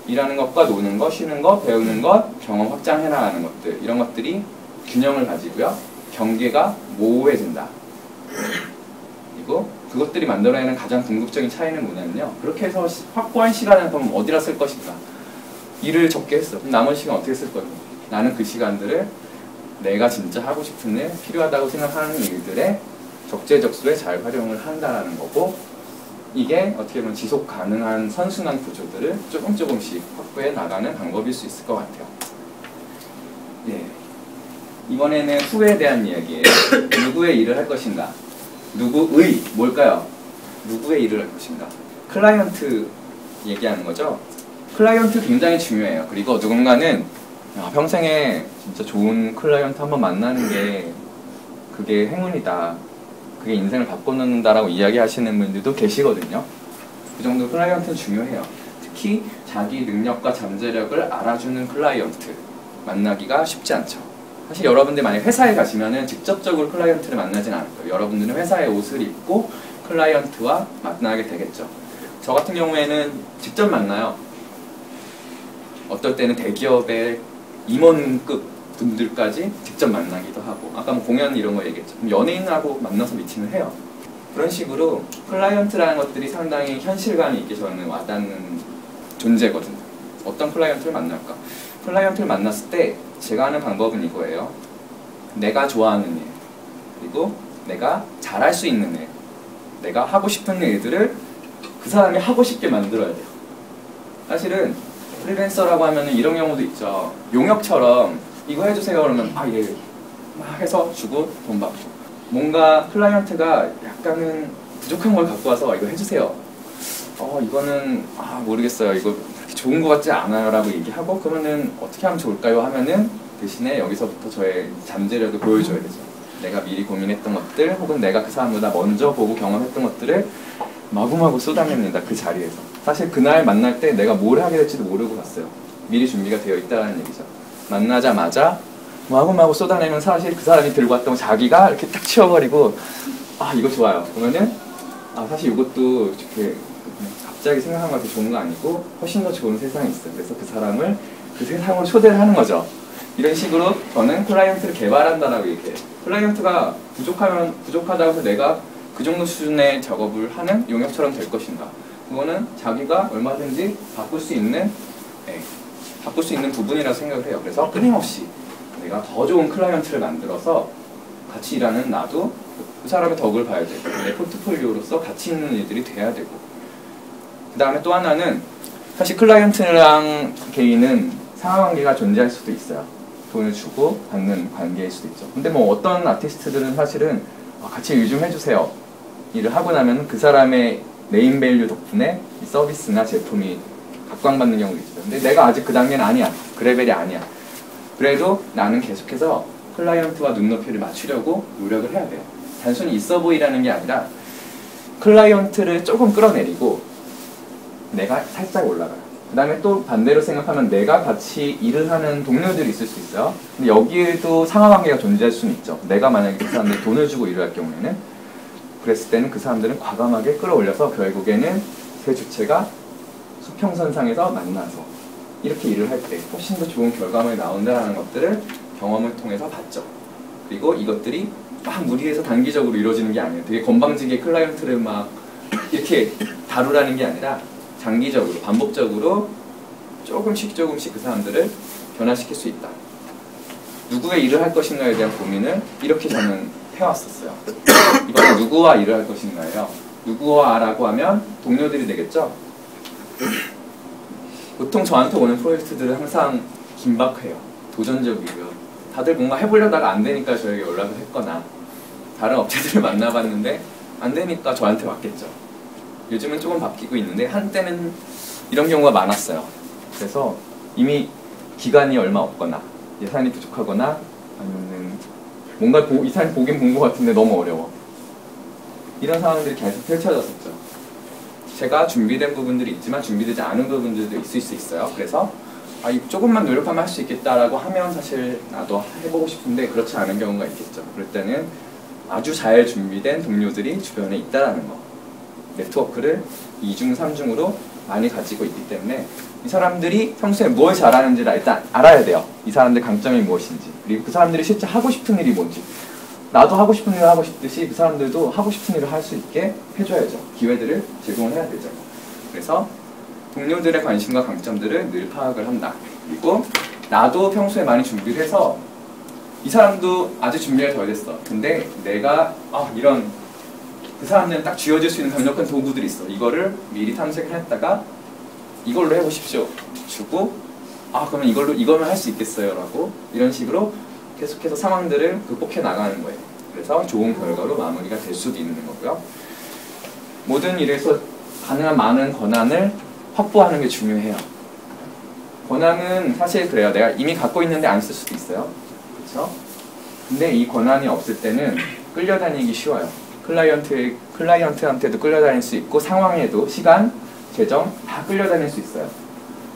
일하는 것과 노는 것, 쉬는 것, 배우는 것, 경험 확장해 나가는 것들, 이런 것들이 균형을 가지고요. 경계가 모호해진다. 그리고 그것들이 만들어내는 가장 궁극적인 차이는 뭐냐면요. 그렇게 해서 확보한 시간을 그럼 어디다 쓸 것인가. 일을 적게 했어. 그럼 남은 시간 어떻게 쓸 거니? 나는 그 시간들을 내가 진짜 하고 싶은 일, 필요하다고 생각하는 일들에 적재적소에 잘 활용을 한다는 거고 이게 어떻게 보면 지속 가능한 선순환 구조들을 조금씩 확보해 나가는 방법일 수 있을 것 같아요. 예. 이번에는 후에 대한 이야기예요. 누구의 일을 할 것인가? 누구의 뭘까요? 누구의 일을 할 것인가? 클라이언트 얘기하는 거죠. 클라이언트 굉장히 중요해요. 그리고 누군가는 평생에 진짜 좋은 클라이언트 한번 만나는 게 그게 행운이다. 그게 인생을 바꿔놓는다라고 이야기하시는 분들도 계시거든요. 그 정도 클라이언트는 중요해요. 특히 자기 능력과 잠재력을 알아주는 클라이언트 만나기가 쉽지 않죠. 사실 여러분들 만약 회사에 가시면은 직접적으로 클라이언트를 만나진 않을 거예요. 여러분들은 회사의 옷을 입고 클라이언트와 만나게 되겠죠. 저 같은 경우에는 직접 만나요. 어떨 때는 대기업의 임원급 분들까지 직접 만나기도 하고 아까 뭐 공연 이런 거 얘기했죠. 연예인하고 만나서 미팅을 해요. 그런 식으로 클라이언트라는 것들이 상당히 현실감이 있게 저는 와닿는 존재거든요. 어떤 클라이언트를 만날까? 클라이언트를 만났을 때 제가 하는 방법은 이거예요. 내가 좋아하는 일, 그리고 내가 잘할 수 있는 일, 내가 하고 싶은 일들을 그 사람이 하고 싶게 만들어야 돼요. 사실은 프리랜서라고 하면 이런 경우도 있죠. 용역처럼 이거 해주세요 그러면 예 막 해서 주고 돈 받고 뭔가 클라이언트가 약간은 부족한 걸 갖고 와서 이거 해주세요. 이거는 모르겠어요. 이거 그렇게 좋은 것 같지 않아요 라고 얘기하고 그러면은 어떻게 하면 좋을까요 하면은 대신에 여기서부터 저의 잠재력을 보여줘야 되죠. 내가 미리 고민했던 것들 혹은 내가 그 사람보다 먼저 보고 경험했던 것들을 마구마구 쏟아냅니다. 그 자리에서. 사실 그날 만날 때 내가 뭘 하게 될지도 모르고 갔어요. 미리 준비가 되어 있다는 얘기죠. 만나자마자 마구마구 쏟아내면 사실 그 사람이 들고 왔던 거 자기가 이렇게 딱 치워버리고 이거 좋아요. 그러면은 사실 이것도 이렇게 갑자기 생각한 것 같아 좋은 거 아니고 훨씬 더 좋은 세상이 있어요. 그래서 그 사람을 그 세상으로 초대를 하는 거죠. 이런 식으로 저는 클라이언트를 개발한다라고 얘기해요. 클라이언트가 부족하다고 해서 내가 그 정도 수준의 작업을 하는 용역처럼 될 것인가? 그거는 자기가 얼마든지 바꿀 수 있는 부분이라고 생각을 해요. 그래서 끊임없이 내가 더 좋은 클라이언트를 만들어서 같이 일하는 나도 그 사람의 덕을 봐야 되고 내 포트폴리오로서 가치 있는 일들이 돼야 되고 그 다음에 또 하나는 사실 클라이언트랑 개인은 상하관계가 존재할 수도 있어요. 돈을 주고 받는 관계일 수도 있죠. 근데 뭐 어떤 아티스트들은 사실은 같이 일 좀 해주세요. 일을 하고 나면 그 사람의 네임밸류 덕분에 이 서비스나 제품이 각광받는 경우도 있어요. 근데 내가 아직 그 단계는 아니야. 그 레벨이 아니야. 그래도 나는 계속해서 클라이언트와 눈높이를 맞추려고 노력을 해야 돼요. 단순히 있어 보이라는 게 아니라 클라이언트를 조금 끌어내리고 내가 살짝 올라가요. 그 다음에 또 반대로 생각하면 내가 같이 일을 하는 동료들이 있을 수 있어요. 근데 여기에도 상하관계가 존재할 수는 있죠. 내가 만약에 그 사람들이 돈을 주고 일을 할 경우에는, 그랬을 때는 그 사람들은 과감하게 끌어올려서 결국에는 세 주체가 수평선상에서 만나서 이렇게 일을 할 때 훨씬 더 좋은 결과물이 나온다는 것들을 경험을 통해서 봤죠. 그리고 이것들이 막 무리해서 단기적으로 이루어지는 게 아니에요. 되게 건방지게 클라이언트를 막 이렇게 다루라는 게 아니라 장기적으로, 반복적으로 조금씩 그 사람들을 변화시킬 수 있다. 누구의 일을 할 것인가에 대한 고민을 이렇게 저는 해왔었어요. 이번에 누구와 일을 할 것인가예요. 누구와라고 하면 동료들이 되겠죠. 보통 저한테 오는 프로젝트들은 항상 긴박해요. 도전적이고요. 다들 뭔가 해보려다가 안 되니까 저에게 연락을 했거나 다른 업체들을 만나봤는데 안 되니까 저한테 왔겠죠. 요즘은 조금 바뀌고 있는데 한때는 이런 경우가 많았어요. 그래서 이미 기간이 얼마 없거나 예산이 부족하거나 아니면 뭔가 이 사람이 보긴 본 것 같은데 너무 어려워. 이런 상황들이 계속 펼쳐졌었죠. 제가 준비된 부분들이 있지만 준비되지 않은 부분들도 있을 수 있어요. 그래서 조금만 노력하면 할 수 있겠다라고 하면 사실 나도 해보고 싶은데 그렇지 않은 경우가 있겠죠. 그럴 때는 아주 잘 준비된 동료들이 주변에 있다라는 거. 네트워크를 2중, 3중으로 많이 가지고 있기 때문에 이 사람들이 평소에 뭘 잘하는지를 일단 알아야 돼요. 이 사람들 강점이 무엇인지, 그리고 그 사람들이 실제 하고 싶은 일이 뭔지. 나도 하고 싶은 일을 하고 싶듯이 그 사람들도 하고 싶은 일을 할 수 있게 해줘야죠. 기회들을 제공을 해야 되죠. 그래서 동료들의 관심과 강점들을 늘 파악을 한다. 그리고 나도 평소에 많이 준비를 해서 이 사람도 아직 준비가 덜 됐어. 근데 내가 이런 그 사람들은 딱 쥐어줄 수 있는 강력한 도구들이 있어. 이거를 미리 탐색을 했다가 이걸로 해보십시오. 주고 그러면 이거는 할 수 있겠어요 라고 이런 식으로 계속해서 상황들을 극복해 나가는 거예요. 그래서 좋은 결과로 마무리가 될 수도 있는 거고요. 모든 일에서 가능한 많은 권한을 확보하는 게 중요해요. 권한은 사실 그래요. 내가 이미 갖고 있는데 안 쓸 수도 있어요. 그렇죠? 근데 이 권한이 없을 때는 끌려다니기 쉬워요. 클라이언트한테도 끌려다닐 수 있고 상황에도 시간, 재정 다 끌려다닐 수 있어요.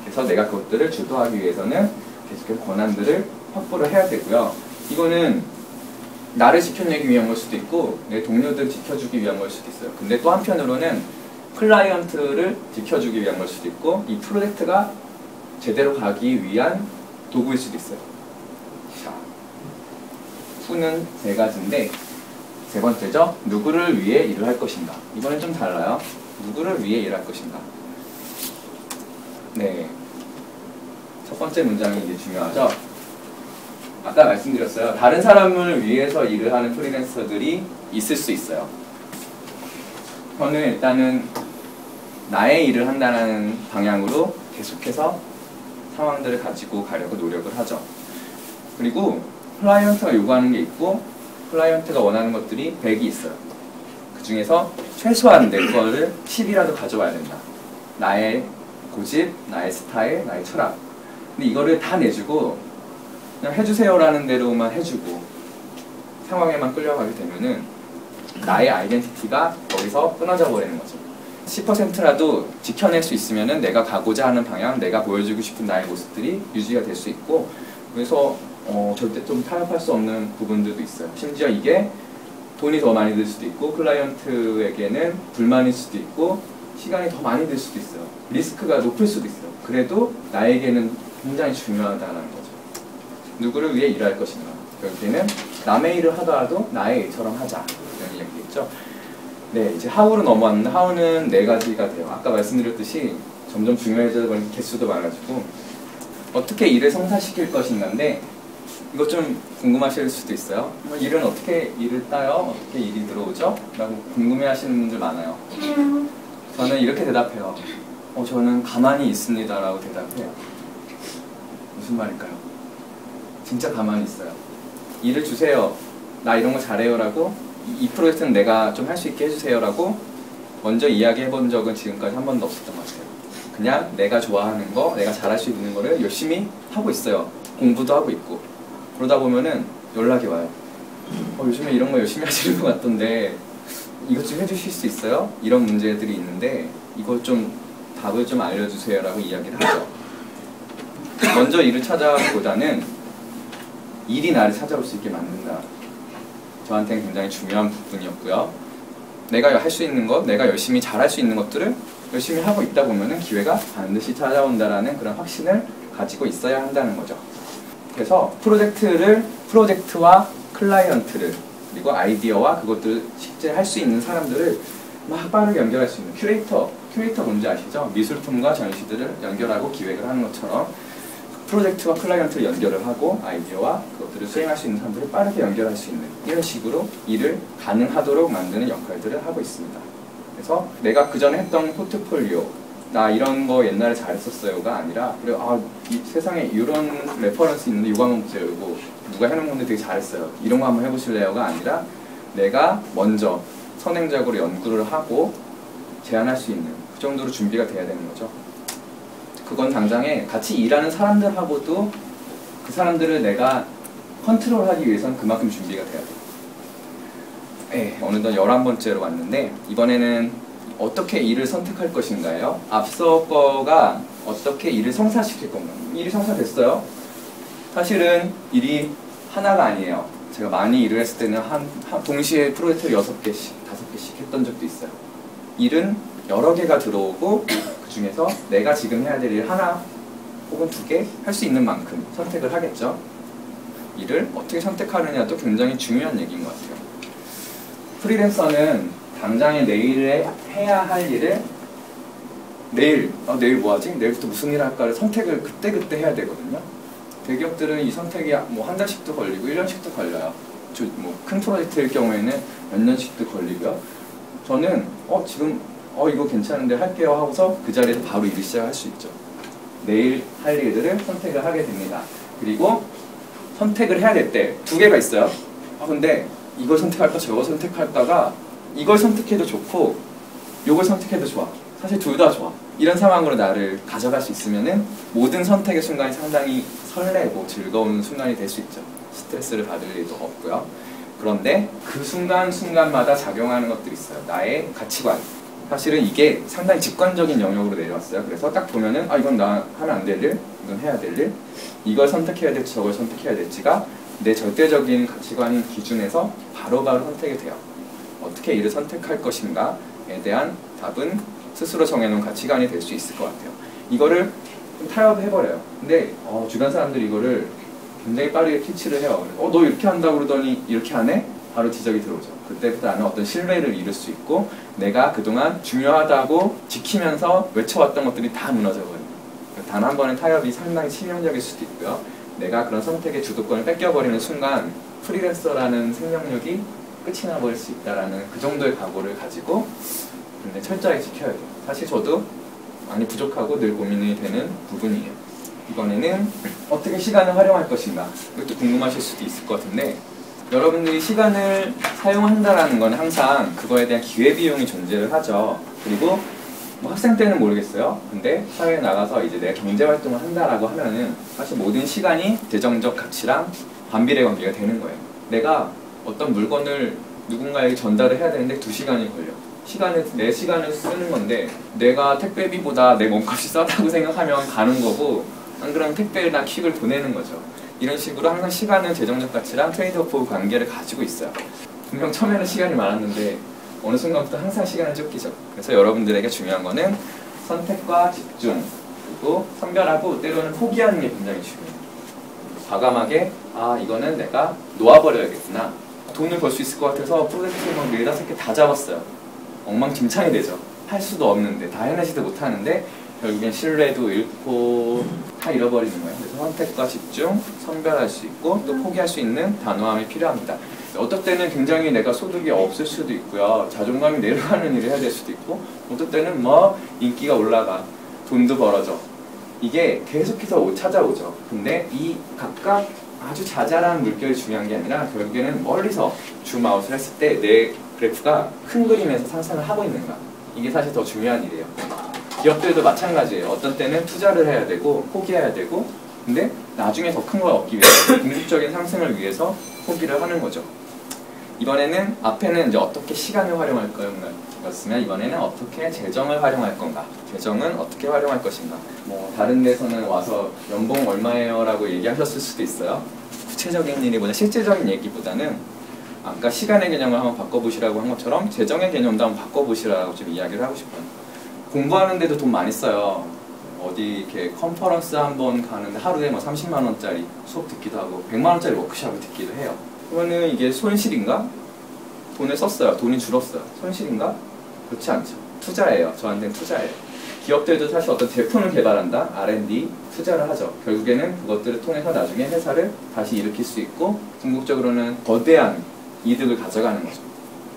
그래서 내가 그것들을 주도하기 위해서는 계속해서 권한들을 확보를 해야 되고요. 이거는 나를 지켜내기 위한 걸 수도 있고 내 동료들 지켜주기 위한 걸 수도 있어요. 근데 또 한편으로는 클라이언트를 지켜주기 위한 걸 수도 있고 이 프로젝트가 제대로 가기 위한 도구일 수도 있어요. 자, 후는 세 가지인데 세 번째죠. 누구를 위해 일을 할 것인가. 이번엔 좀 달라요. 누구를 위해 일할 것인가. 네, 첫 번째 문장이 이제 중요하죠. 아까 말씀드렸어요. 다른 사람을 위해서 일을 하는 프리랜서들이 있을 수 있어요. 저는 일단은 나의 일을 한다는 방향으로 계속해서 상황들을 가지고 가려고 노력을 하죠. 그리고 클라이언트가 요구하는 게 있고 클라이언트가 원하는 것들이 100이 있어요. 그 중에서 최소한 내 거를 10이라도 가져와야 된다. 나의 고집, 나의 스타일, 나의 철학. 근데 이거를 다 내주고 그냥 해주세요라는 대로만 해주고 상황에만 끌려가게 되면은 나의 아이덴티티가 거기서 끊어져 버리는 거죠. 10%라도 지켜낼 수 있으면은 내가 가고자 하는 방향, 내가 보여주고 싶은 나의 모습들이 유지가 될 수 있고 그래서 절대 좀 타협할 수 없는 부분들도 있어요. 심지어 이게 돈이 더 많이 들 수도 있고 클라이언트에게는 불만일 수도 있고 시간이 더 많이 들 수도 있어요. 리스크가 높을 수도 있어요. 그래도 나에게는 굉장히 중요하다는 거죠. 누구를 위해 일할 것인가. 결국에는 남의 일을 하더라도 나의 일처럼 하자. 이런 이야기겠죠. 네, 이제 하우로 넘어왔는데 하우는 네 가지가 돼요. 아까 말씀드렸듯이 점점 중요해져 버린 개수도 많아지고 어떻게 일을 성사시킬 것인가인데 이거 좀 궁금하실 수도 있어요. 일은 어떻게 일을 따요? 어떻게 일이 들어오죠? 라고 궁금해하시는 분들 많아요. 저는 이렇게 대답해요. 저는 가만히 있습니다 라고 대답해요. 무슨 말일까요? 진짜 가만히 있어요. 일을 주세요. 나 이런 거 잘해요 라고 이 프로젝트는 내가 좀 할 수 있게 해주세요 라고 먼저 이야기해 본 적은 지금까지 한 번도 없었던 것 같아요. 그냥 내가 좋아하는 거, 내가 잘할 수 있는 거를 열심히 하고 있어요. 공부도 하고 있고 그러다 보면은 연락이 와요. 요즘에 이런 거 열심히 하시는 것 같던데 이것 좀 해주실 수 있어요? 이런 문제들이 있는데 이걸 좀 답을 좀 알려주세요라고 이야기를 하죠. 먼저 일을 찾아보다는 일이 나를 찾아올 수 있게 만든다. 저한테는 굉장히 중요한 부분이었고요. 내가 할 수 있는 것, 내가 열심히 잘할 수 있는 것들을 열심히 하고 있다 보면은 기회가 반드시 찾아온다라는 그런 확신을 가지고 있어야 한다는 거죠. 그래서 프로젝트와 클라이언트를, 그리고 아이디어와 그것들을 실제 할 수 있는 사람들을 막 빠르게 연결할 수 있는 큐레이터 뭔지 아시죠? 미술품과 전시들을 연결하고 기획을 하는 것처럼 프로젝트와 클라이언트를 연결을 하고 아이디어와 그것들을 수행할 수 있는 사람들을 빠르게 연결할 수 있는 이런 식으로 일을 가능하도록 만드는 역할들을 하고 있습니다. 그래서 내가 그전에 했던 포트폴리오, 나 이런 거 옛날에 잘했었어요가 아니라, 그리고 이 세상에 이런 레퍼런스 있는데 이거 한번 보세요, 이거 누가 해놓은 건데 되게 잘했어요, 이런 거 한번 해보실래요가 아니라 내가 먼저 선행적으로 연구를 하고 제안할 수 있는 그 정도로 준비가 돼야 되는 거죠. 그건 당장에 같이 일하는 사람들하고도 그 사람들을 내가 컨트롤하기 위해서는 그만큼 준비가 돼야 돼요. 네, 어느덧 11번째로 왔는데 이번에는 어떻게 일을 선택할 것인가요? 앞서 거가 어떻게 일을 성사시킬 건가. 일이 성사됐어요. 사실은 일이 하나가 아니에요. 제가 많이 일을 했을 때는 동시에 프로젝트를 6개씩, 5개씩 했던 적도 있어요. 일은 여러 개가 들어오고 그 중에서 내가 지금 해야 될 일 하나 혹은 2개 할 수 있는 만큼 선택을 하겠죠. 일을 어떻게 선택하느냐도 굉장히 중요한 얘기인 것 같아요. 프리랜서는 당장에 내일 해야 할 일을 내일 뭐 하지? 내일부터 무슨 일 할까를 선택을 그때그때 해야 되거든요. 대기업들은 이 선택이 뭐 한 달씩도 걸리고 1년씩도 걸려요. 뭐 큰 프로젝트일 경우에는 몇 년씩도 걸리고요. 저는 지금 이거 괜찮은데 할게요 하고서 그 자리에서 바로 일을 시작할 수 있죠. 내일 할 일들을 선택을 하게 됩니다. 그리고 선택을 해야 될 때 2개가 있어요. 근데 이걸 선택할까 저걸 선택할까가 이걸 선택해도 좋고 이걸 선택해도 좋아. 사실 둘 다 좋아. 이런 상황으로 나를 가져갈 수 있으면은 모든 선택의 순간이 상당히 설레고 즐거운 순간이 될 수 있죠. 스트레스를 받을 일도 없고요. 그런데 그 순간순간마다 작용하는 것들이 있어요. 나의 가치관. 사실은 이게 상당히 직관적인 영역으로 내려왔어요. 그래서 딱 보면은 이건 나 하면 안 될 일, 이건 해야 될 일, 이걸 선택해야 될지 저걸 선택해야 될지가 내 절대적인 가치관 기준에서 바로바로 선택이 돼요. 어떻게 일을 선택할 것인가에 대한 답은 스스로 정해놓은 가치관이 될 수 있을 것 같아요. 이거를 좀 타협해버려요. 근데 주변 사람들이 이거를 굉장히 빠르게 캐치를 해요. 너 이렇게 한다고 그러더니 이렇게 안 해? 바로 지적이 들어오죠. 그때부터 나는 어떤 신뢰를 잃을 수 있고 내가 그동안 중요하다고 지키면서 외쳐왔던 것들이 다 무너져버려요. 단 한 번의 타협이 상당히 치명적일 수도 있고요. 내가 그런 선택의 주도권을 뺏겨버리는 순간 프리랜서라는 생명력이 끝이 나버릴 수 있다는 그 정도의 각오를 가지고 근데 철저하게 지켜야 돼요. 사실 저도 많이 부족하고 늘 고민이 되는 부분이에요. 이번에는 어떻게 시간을 활용할 것인가, 이것도 궁금하실 수도 있을 것 같은데, 여러분들이 시간을 사용한다라는 건 항상 그거에 대한 기회비용이 존재를 하죠. 그리고 뭐 학생 때는 모르겠어요. 근데 사회에 나가서 이제 내 경제활동을 한다라고 하면은 사실 모든 시간이 재정적 가치랑 반비례 관계가 되는 거예요. 내가 어떤 물건을 누군가에게 전달을 해야 되는데 2시간이 걸려. 내 시간을 쓰는 건데 내가 택배비보다 내 몸값이 싸다고 생각하면 가는 거고, 안 그러면 택배나 킥을 보내는 거죠. 이런 식으로 항상 시간은 재정적 가치랑 트레이드오프 관계를 가지고 있어요. 분명 처음에는 시간이 많았는데 어느 순간부터 항상 시간을 쫓기죠. 그래서 여러분들에게 중요한 거는 선택과 집중, 그리고 선별하고 때로는 포기하는 게 굉장히 중요해요. 과감하게 이거는 내가 놓아버려야겠구나. 돈을 벌 수 있을 것 같아서 프로젝트 막 4-5개 다 잡았어요. 엉망진창이 되죠. 할 수도 없는데, 다 해내지도 못하는데 결국엔 신뢰도 잃고 다 잃어버리는 거예요. 그래서 선택과 집중, 선별할 수 있고 또 포기할 수 있는 단호함이 필요합니다. 어떨 때는 굉장히 내가 소득이 없을 수도 있고요. 자존감이 내려가는 일을 해야 될 수도 있고, 어떨 때는 인기가 올라가, 돈도 벌어져. 이게 계속해서 찾아오죠. 근데 이 각각 아주 자잘한 물결이 중요한 게 아니라 결국에는 멀리서 줌아웃을 했을 때 내 그래프가 큰 그림에서 상승을 하고 있는가, 이게 사실 더 중요한 일이에요. 기업들도 마찬가지예요. 어떤 때는 투자를 해야 되고 포기해야 되고, 근데 나중에 더 큰 걸 얻기 위해서 궁극적인 상승을 위해서 포기를 하는 거죠. 이번에는 앞에는 이제 어떻게 시간을 활용할 거였으면 이번에는 어떻게 재정을 활용할 건가. 재정은 어떻게 활용할 것인가. 뭐 다른 데서는 와서 연봉 얼마예요? 라고 얘기하셨을 수도 있어요. 구체적인 일이보다 실제적인 얘기보다는 아까 시간의 개념을 한번 바꿔보시라고 한 것처럼 재정의 개념도 한번 바꿔보시라고 좀 이야기를 하고 싶어요. 공부하는데도 돈 많이 써요. 어디 이렇게 컨퍼런스 한번 가는데 하루에 뭐 30만 원짜리 수업 듣기도 하고 100만 원짜리 워크숍을 듣기도 해요. 그러면은 이게 손실인가? 돈을 썼어요. 돈이 줄었어요. 손실인가? 그렇지 않죠. 투자예요. 저한테는 투자예요. 기업들도 사실 어떤 제품을 개발한다, R&D, 투자를 하죠. 결국에는 그것들을 통해서 나중에 회사를 다시 일으킬 수 있고 궁극적으로는 거대한 이득을 가져가는 거죠.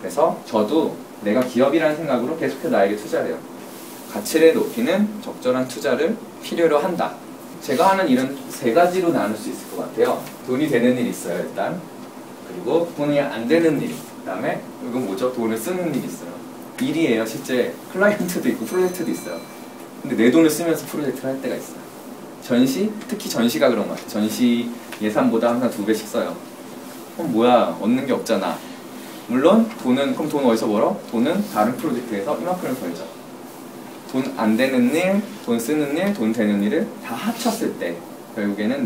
그래서 저도 내가 기업이라는 생각으로 계속해서 나에게 투자를 해요. 가치를 높이는 적절한 투자를 필요로 한다. 제가 하는 일은 세 가지로 나눌 수 있을 것 같아요. 돈이 되는 일이 있어요, 일단. 그리고 돈이 안 되는 일. 그 다음에 이건 뭐죠? 돈을 쓰는 일이 있어요. 일이에요. 실제 클라이언트도 있고 프로젝트도 있어요. 근데 내 돈을 쓰면서 프로젝트를 할 때가 있어요. 전시? 특히 전시가 그런 것 같아요. 전시 예산보다 항상 2배씩 써요. 그럼 뭐야? 얻는 게 없잖아. 물론 그럼 돈 어디서 벌어? 돈은 다른 프로젝트에서 이만큼을 벌죠. 돈 안 되는 일, 돈 쓰는 일, 돈 되는 일을 다 합쳤을 때 결국에는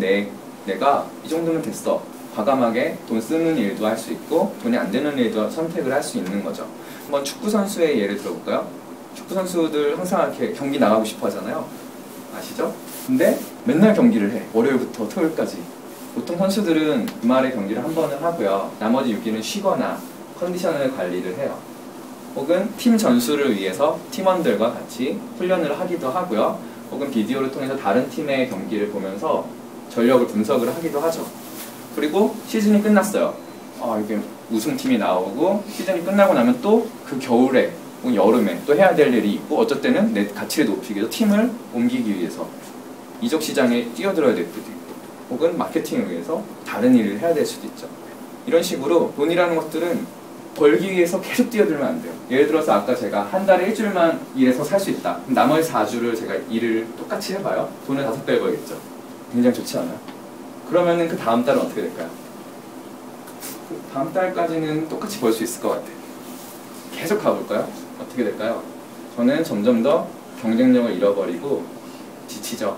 내가 이 정도면 됐어. 과감하게 돈 쓰는 일도 할 수 있고 돈이 안 되는 일도 선택을 할 수 있는 거죠. 한번 축구 선수의 예를 들어볼까요? 축구 선수들 항상 이렇게 경기 나가고 싶어 하잖아요. 아시죠? 근데 맨날 경기를 해. 월요일부터 토요일까지. 보통 선수들은 주말에 경기를 한 번을 하고요. 나머지 6일은 쉬거나 컨디션을 관리를 해요. 혹은 팀 전술을 위해서 팀원들과 같이 훈련을 하기도 하고요. 혹은 비디오를 통해서 다른 팀의 경기를 보면서 전력을 분석을 하기도 하죠. 그리고 시즌이 끝났어요. 이게 우승팀이 나오고 시즌이 끝나고 나면 또 그 겨울에 혹은 여름에 또 해야 될 일이 있고 어쩔 때는 내 가치를 높이기 위해서 팀을 옮기기 위해서 이적 시장에 뛰어들어야 될 때도 있고 혹은 마케팅을 위해서 다른 일을 해야 될 수도 있죠. 이런 식으로 돈이라는 것들은 벌기 위해서 계속 뛰어들면 안 돼요. 예를 들어서 아까 제가 한 달에 일주일만 일해서 살 수 있다. 그럼 나머지 4주를 제가 일을 똑같이 해봐요. 돈을 5배 벌겠죠. 굉장히 좋지 않아요? 그러면은 그 다음 달은 어떻게 될까요? 그 다음 달까지는 똑같이 벌 수 있을 것 같아요. 계속 가볼까요? 어떻게 될까요? 저는 점점 더 경쟁력을 잃어버리고 지치죠.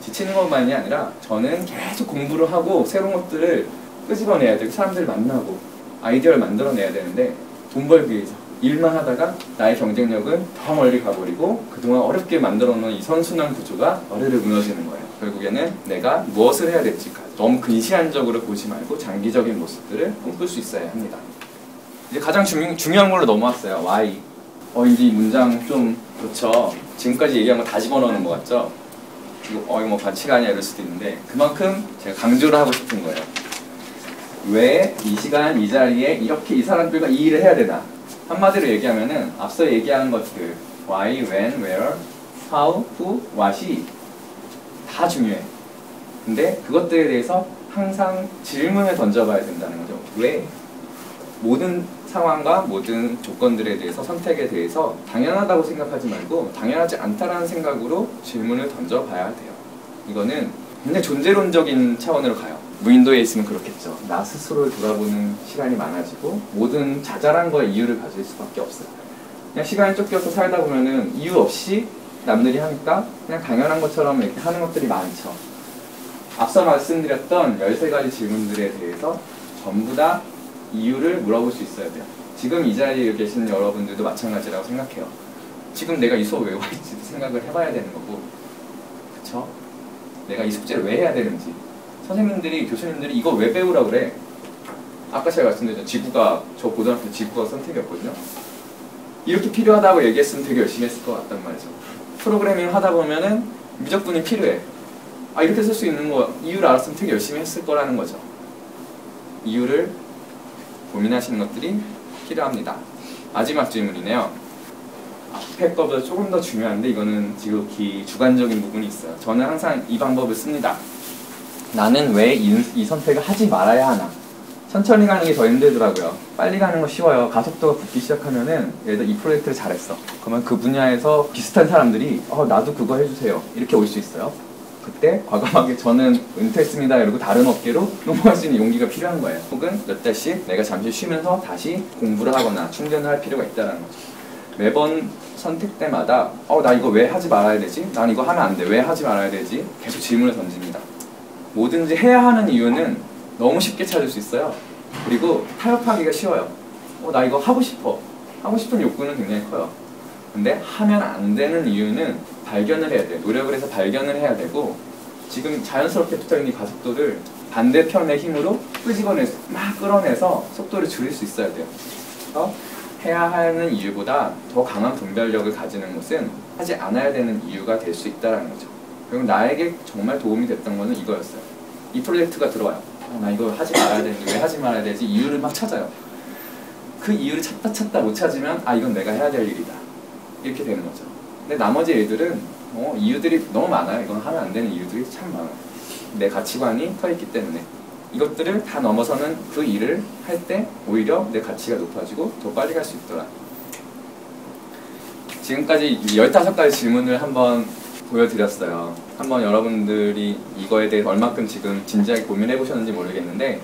지치는 것만이 아니라 저는 계속 공부를 하고 새로운 것들을 끄집어내야 되고 사람들을 만나고 아이디어를 만들어내야 되는데 돈 벌기 위해서 일만 하다가 나의 경쟁력은 더 멀리 가버리고 그동안 어렵게 만들어놓은 이 선순환 구조가 어르르 무너지는 거예요. 결국에는 내가 무엇을 해야 될지 너무 근시안적으로 보지 말고 장기적인 모습들을 꿈꿀 수 있어야 합니다. 이제 가장 중요한 걸로 넘어왔어요. Why. 이제 이 문장 좀 그렇죠. 지금까지 얘기한 거 다 집어넣는 것 같죠? 이거 뭐 가치가 아니야 이럴 수도 있는데 그만큼 제가 강조를 하고 싶은 거예요. 왜 이 시간 이 자리에 이렇게 이 사람들과 이 일을 해야 되나? 한마디로 얘기하면은 앞서 얘기한 것들 why, when, where, how, who, what이 다 중요해. 근데 그것들에 대해서 항상 질문을 던져봐야 된다는 거죠. 왜? 모든 상황과 모든 조건들에 대해서 선택에 대해서 당연하다고 생각하지 말고 당연하지 않다라는 생각으로 질문을 던져봐야 돼요. 이거는 굉장히 존재론적인 차원으로 가요. 무인도에 있으면 그렇겠죠. 나 스스로를 돌아보는 시간이 많아지고 모든 자잘한 거에 이유를 가질 수밖에 없어요. 그냥 시간이 쫓겨서 살다 보면은 이유 없이 남들이 하니까 그냥 당연한 것처럼 이렇게 하는 것들이 많죠. 앞서 말씀드렸던 13가지 질문들에 대해서 전부 다 이유를 물어볼 수 있어야 돼요. 지금 이 자리에 계시는 여러분들도 마찬가지라고 생각해요. 지금 내가 이 수업 왜 와 있지도 생각을 해봐야 되는 거고, 그쵸? 내가 이 숙제를 왜 해야 되는지, 선생님들이, 교수님들이 이거 왜 배우라고 그래? 아까 제가 말씀드렸죠. 지구가, 저 고등학교 때 지구가 선택이었거든요. 이렇게 필요하다고 얘기했으면 되게 열심히 했을 것 같단 말이죠. 프로그래밍 하다 보면은 미적분이 필요해. 이렇게 쓸 수 있는 거, 이유를 알았으면 되게 열심히 했을 거라는 거죠. 이유를 고민하시는 것들이 필요합니다. 마지막 질문이네요. 앞에 거보다 조금 더 중요한데 이거는 지극히 주관적인 부분이 있어요. 저는 항상 이 방법을 씁니다. 나는 왜 이 선택을 하지 말아야 하나? 천천히 가는 게 더 힘들더라고요. 빨리 가는 거 쉬워요. 가속도가 붙기 시작하면은 예를 들어 이 프로젝트를 잘했어. 그러면 그 분야에서 비슷한 사람들이 나도 그거 해주세요. 이렇게 올 수 있어요. 그때 과감하게 저는 은퇴했습니다 이러고 다른 업계로 넘어갈 수 있는 용기가 필요한 거예요. 혹은 몇 달씩 내가 잠시 쉬면서 다시 공부를 하거나 충전을 할 필요가 있다는 거죠. 매번 선택 때마다 나 이거 왜 하지 말아야 되지? 난 이거 하면 안 돼. 왜 하지 말아야 되지? 계속 질문을 던집니다. 뭐든지 해야 하는 이유는 너무 쉽게 찾을 수 있어요. 그리고 타협하기가 쉬워요. 나 이거 하고 싶어. 하고 싶은 욕구는 굉장히 커요. 근데 하면 안 되는 이유는 발견을 해야 돼요. 노력을 해서 발견을 해야 되고, 지금 자연스럽게 붙어있는 이 가속도를 반대편의 힘으로 막 끌어내서 속도를 줄일 수 있어야 돼요. 그래서 해야 하는 이유보다 더 강한 분별력을 가지는 것은 하지 않아야 되는 이유가 될 수 있다는 거죠. 그리고 나에게 정말 도움이 됐던 거는 이거였어요. 이 프로젝트가 들어와요. 나 이거 하지 말아야 되는데 왜 하지 말아야 되지? 이유를 막 찾아요. 그 이유를 찾다 못 찾으면 이건 내가 해야 될 일이다. 이렇게 되는 거죠. 근데 나머지 일들은 이유들이 너무 많아요. 이건 하면 안 되는 이유들이 참 많아요. 내 가치관이 터있기 때문에 이것들을 다 넘어서는 그 일을 할 때 오히려 내 가치가 높아지고 더 빨리 갈 수 있더라. 지금까지 15가지 질문을 한번 보여드렸어요. 한번 여러분들이 이거에 대해 얼마큼 지금 진지하게 고민해 보셨는지 모르겠는데,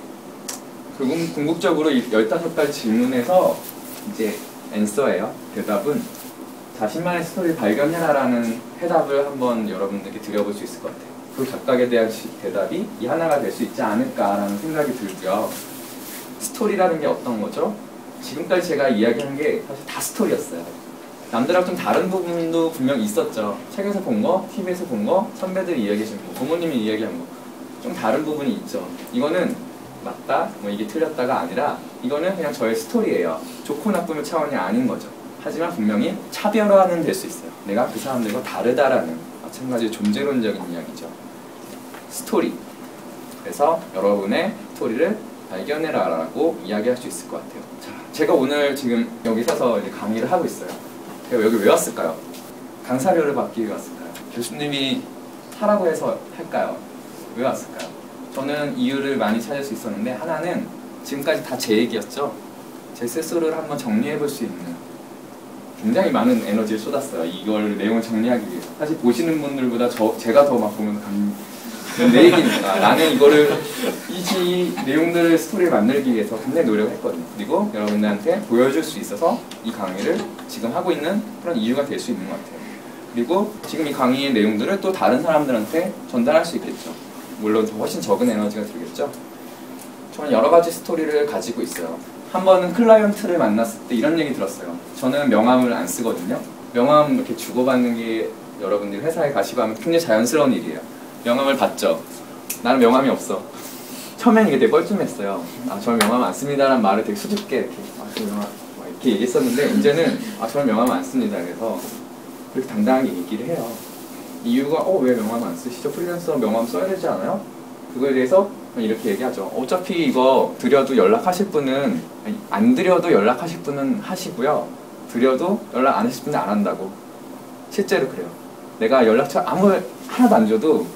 궁극적으로 이 15가지 질문에서 이제 앤서예요. 대답은 자신만의 스토리를 발견해라라는 해답을 한번 여러분들께 드려볼 수 있을 것 같아요. 그 각각에 대한 대답이 이 하나가 될 수 있지 않을까라는 생각이 들고요. 스토리라는 게 어떤 거죠? 지금까지 제가 이야기한 게 사실 다 스토리였어요. 남들하고 좀 다른 부분도 분명히 있었죠. 책에서 본 거, TV에서 본 거, 선배들이 이야기해 준 거, 부모님이 이야기한 거, 좀 다른 부분이 있죠. 이거는 맞다, 이게 틀렸다가 아니라 이거는 그냥 저의 스토리예요. 좋고 나쁨의 차원이 아닌 거죠. 하지만 분명히 차별화는 될 수 있어요. 내가 그 사람들과 다르다라는 마찬가지 존재론적인 이야기죠. 스토리. 그래서 여러분의 스토리를 발견해라라고 이야기할 수 있을 것 같아요. 자, 제가 오늘 지금 여기 서서 이제 강의를 하고 있어요. 제가 여기 왜 왔을까요? 강사료를 받기 위해 왔을까요? 교수님이 하라고 해서 할까요? 왜 왔을까요? 저는 이유를 많이 찾을 수 있었는데, 하나는 지금까지 다 제 얘기였죠. 제 스스로를 한번 정리해 볼 수 있는, 굉장히 많은 에너지를 쏟았어요. 이걸 내용을 정리하기 위해서. 사실 보시는 분들보다 제가 더 막 보면 내 얘기니까. 나는 이거를 이 내용들을 스토리를 만들기 위해서 굉장히 노력을 했거든요. 그리고 여러분들한테 보여줄 수 있어서 이 강의를 지금 하고 있는 그런 이유가 될 수 있는 것 같아요. 그리고 지금 이 강의의 내용들을 또 다른 사람들한테 전달할 수 있겠죠. 물론 훨씬 적은 에너지가 들겠죠. 저는 여러 가지 스토리를 가지고 있어요. 한 번은 클라이언트를 만났을 때 이런 얘기 들었어요. 저는 명함을 안 쓰거든요. 명함 이렇게 주고받는 게 여러분들이 회사에 가시고 하면 굉장히 자연스러운 일이에요. 명함을 받죠. 나는 명함이 없어. 처음엔 이게 되게 뻘쭘했어요. 저는 명함 안 씁니다라는 말을 되게 수줍게 이렇게 명함 이렇게 얘기했었는데, 이제는 저는 명함 안 씁니다. 그래서 그렇게 당당하게 얘기를 해요. 이유가 왜 명함 안 쓰시죠? 프리랜서 명함 써야 되지 않아요? 그거에 대해서 이렇게 얘기하죠. 어차피 이거 드려도 연락하실 분은, 안 드려도 연락하실 분은 하시고요. 드려도 연락 안 하실 분은 안 한다고. 실제로 그래요. 내가 연락처 하나도 안 줘도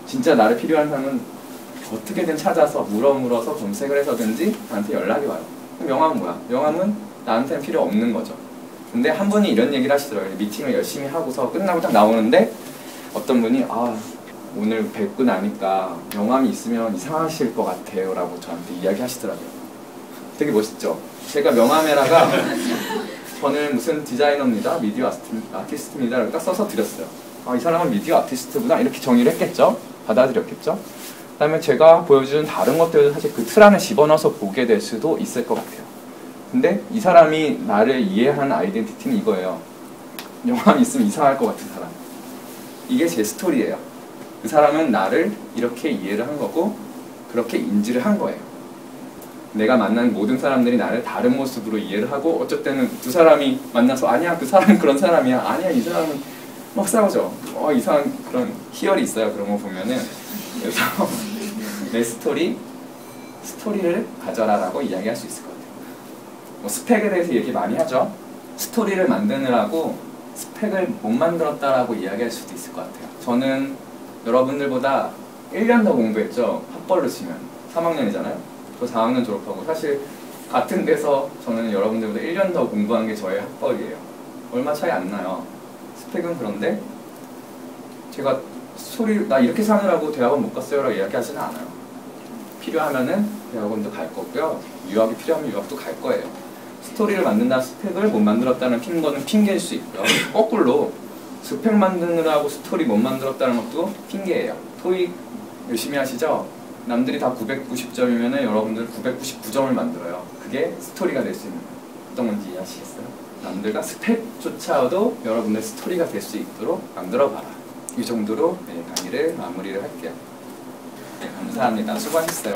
진짜 나를 필요한 사람은 어떻게든 찾아서 물어서 검색을 해서든지 나한테 연락이 와요. 명함은 뭐야? 명함은 나한테는 필요 없는 거죠. 근데 한 분이 이런 얘기를 하시더라고요. 미팅을 열심히 하고서 끝나고 딱 나오는데 어떤 분이 오늘 뵙고 나니까 명함이 있으면 이상하실 것 같아요 라고 저한테 이야기하시더라고요. 되게 멋있죠? 제가 명함에다가 저는 무슨 디자이너입니다, 미디어 아티스트입니다 라고 딱 써서 드렸어요. 이 사람은 미디어 아티스트구나 이렇게 정의를 했겠죠? 받아들였겠죠? 그 다음에 제가 보여주는 다른 것들도 사실 그 틀 안에 집어넣어서 보게 될 수도 있을 것 같아요. 근데 이 사람이 나를 이해하는 아이덴티티는 이거예요. 명함이 있으면 이상할 것 같은 사람. 이게 제 스토리예요. 그 사람은 나를 이렇게 이해를 한 거고 그렇게 인지를 한 거예요. 내가 만난 모든 사람들이 나를 다른 모습으로 이해를 하고, 어쩔 때는 두 사람이 만나서 아니야 그 사람은 그런 사람이야, 아니야 이 사람은 막 싸우죠. 이상한 그런 희열이 있어요. 그런 거 보면은. 그래서 내 스토리를 가져라라고 이야기할 수 있을 것 같아요. 스펙에 대해서 얘기 많이 하죠. 스토리를 만드느라고 스펙을 못 만들었다라고 이야기할 수도 있을 것 같아요. 저는 여러분들보다 1년 더 공부했죠. 학벌로 치면 3학년이잖아요. 저 4학년 졸업하고, 사실 같은 데서 저는 여러분들보다 1년 더 공부한 게 저의 학벌이에요. 얼마 차이 안 나요. 스펙은 그런데 제가 스토리 나 이렇게 사느라고 대학원 못 갔어요라고 이야기하지는 않아요. 필요하면은 대학원도 갈 거고요. 유학이 필요하면 유학도 갈 거예요. 스토리를 만든다 스펙을 못 만들었다는 거는 핑계일 수 있고요. 거꾸로 스펙 만드느라고 스토리 못 만들었다는 것도 핑계예요. 토익 열심히 하시죠? 남들이 다 990점이면 여러분들 999점을 만들어요. 그게 스토리가 될 수 있는 거예요. 어떤 건지 이해하시겠어요? 남들과 스펙조차도 여러분의 스토리가 될 수 있도록 만들어봐라. 이 정도로 강의를 마무리를 할게요. 네, 감사합니다. 수고하셨어요.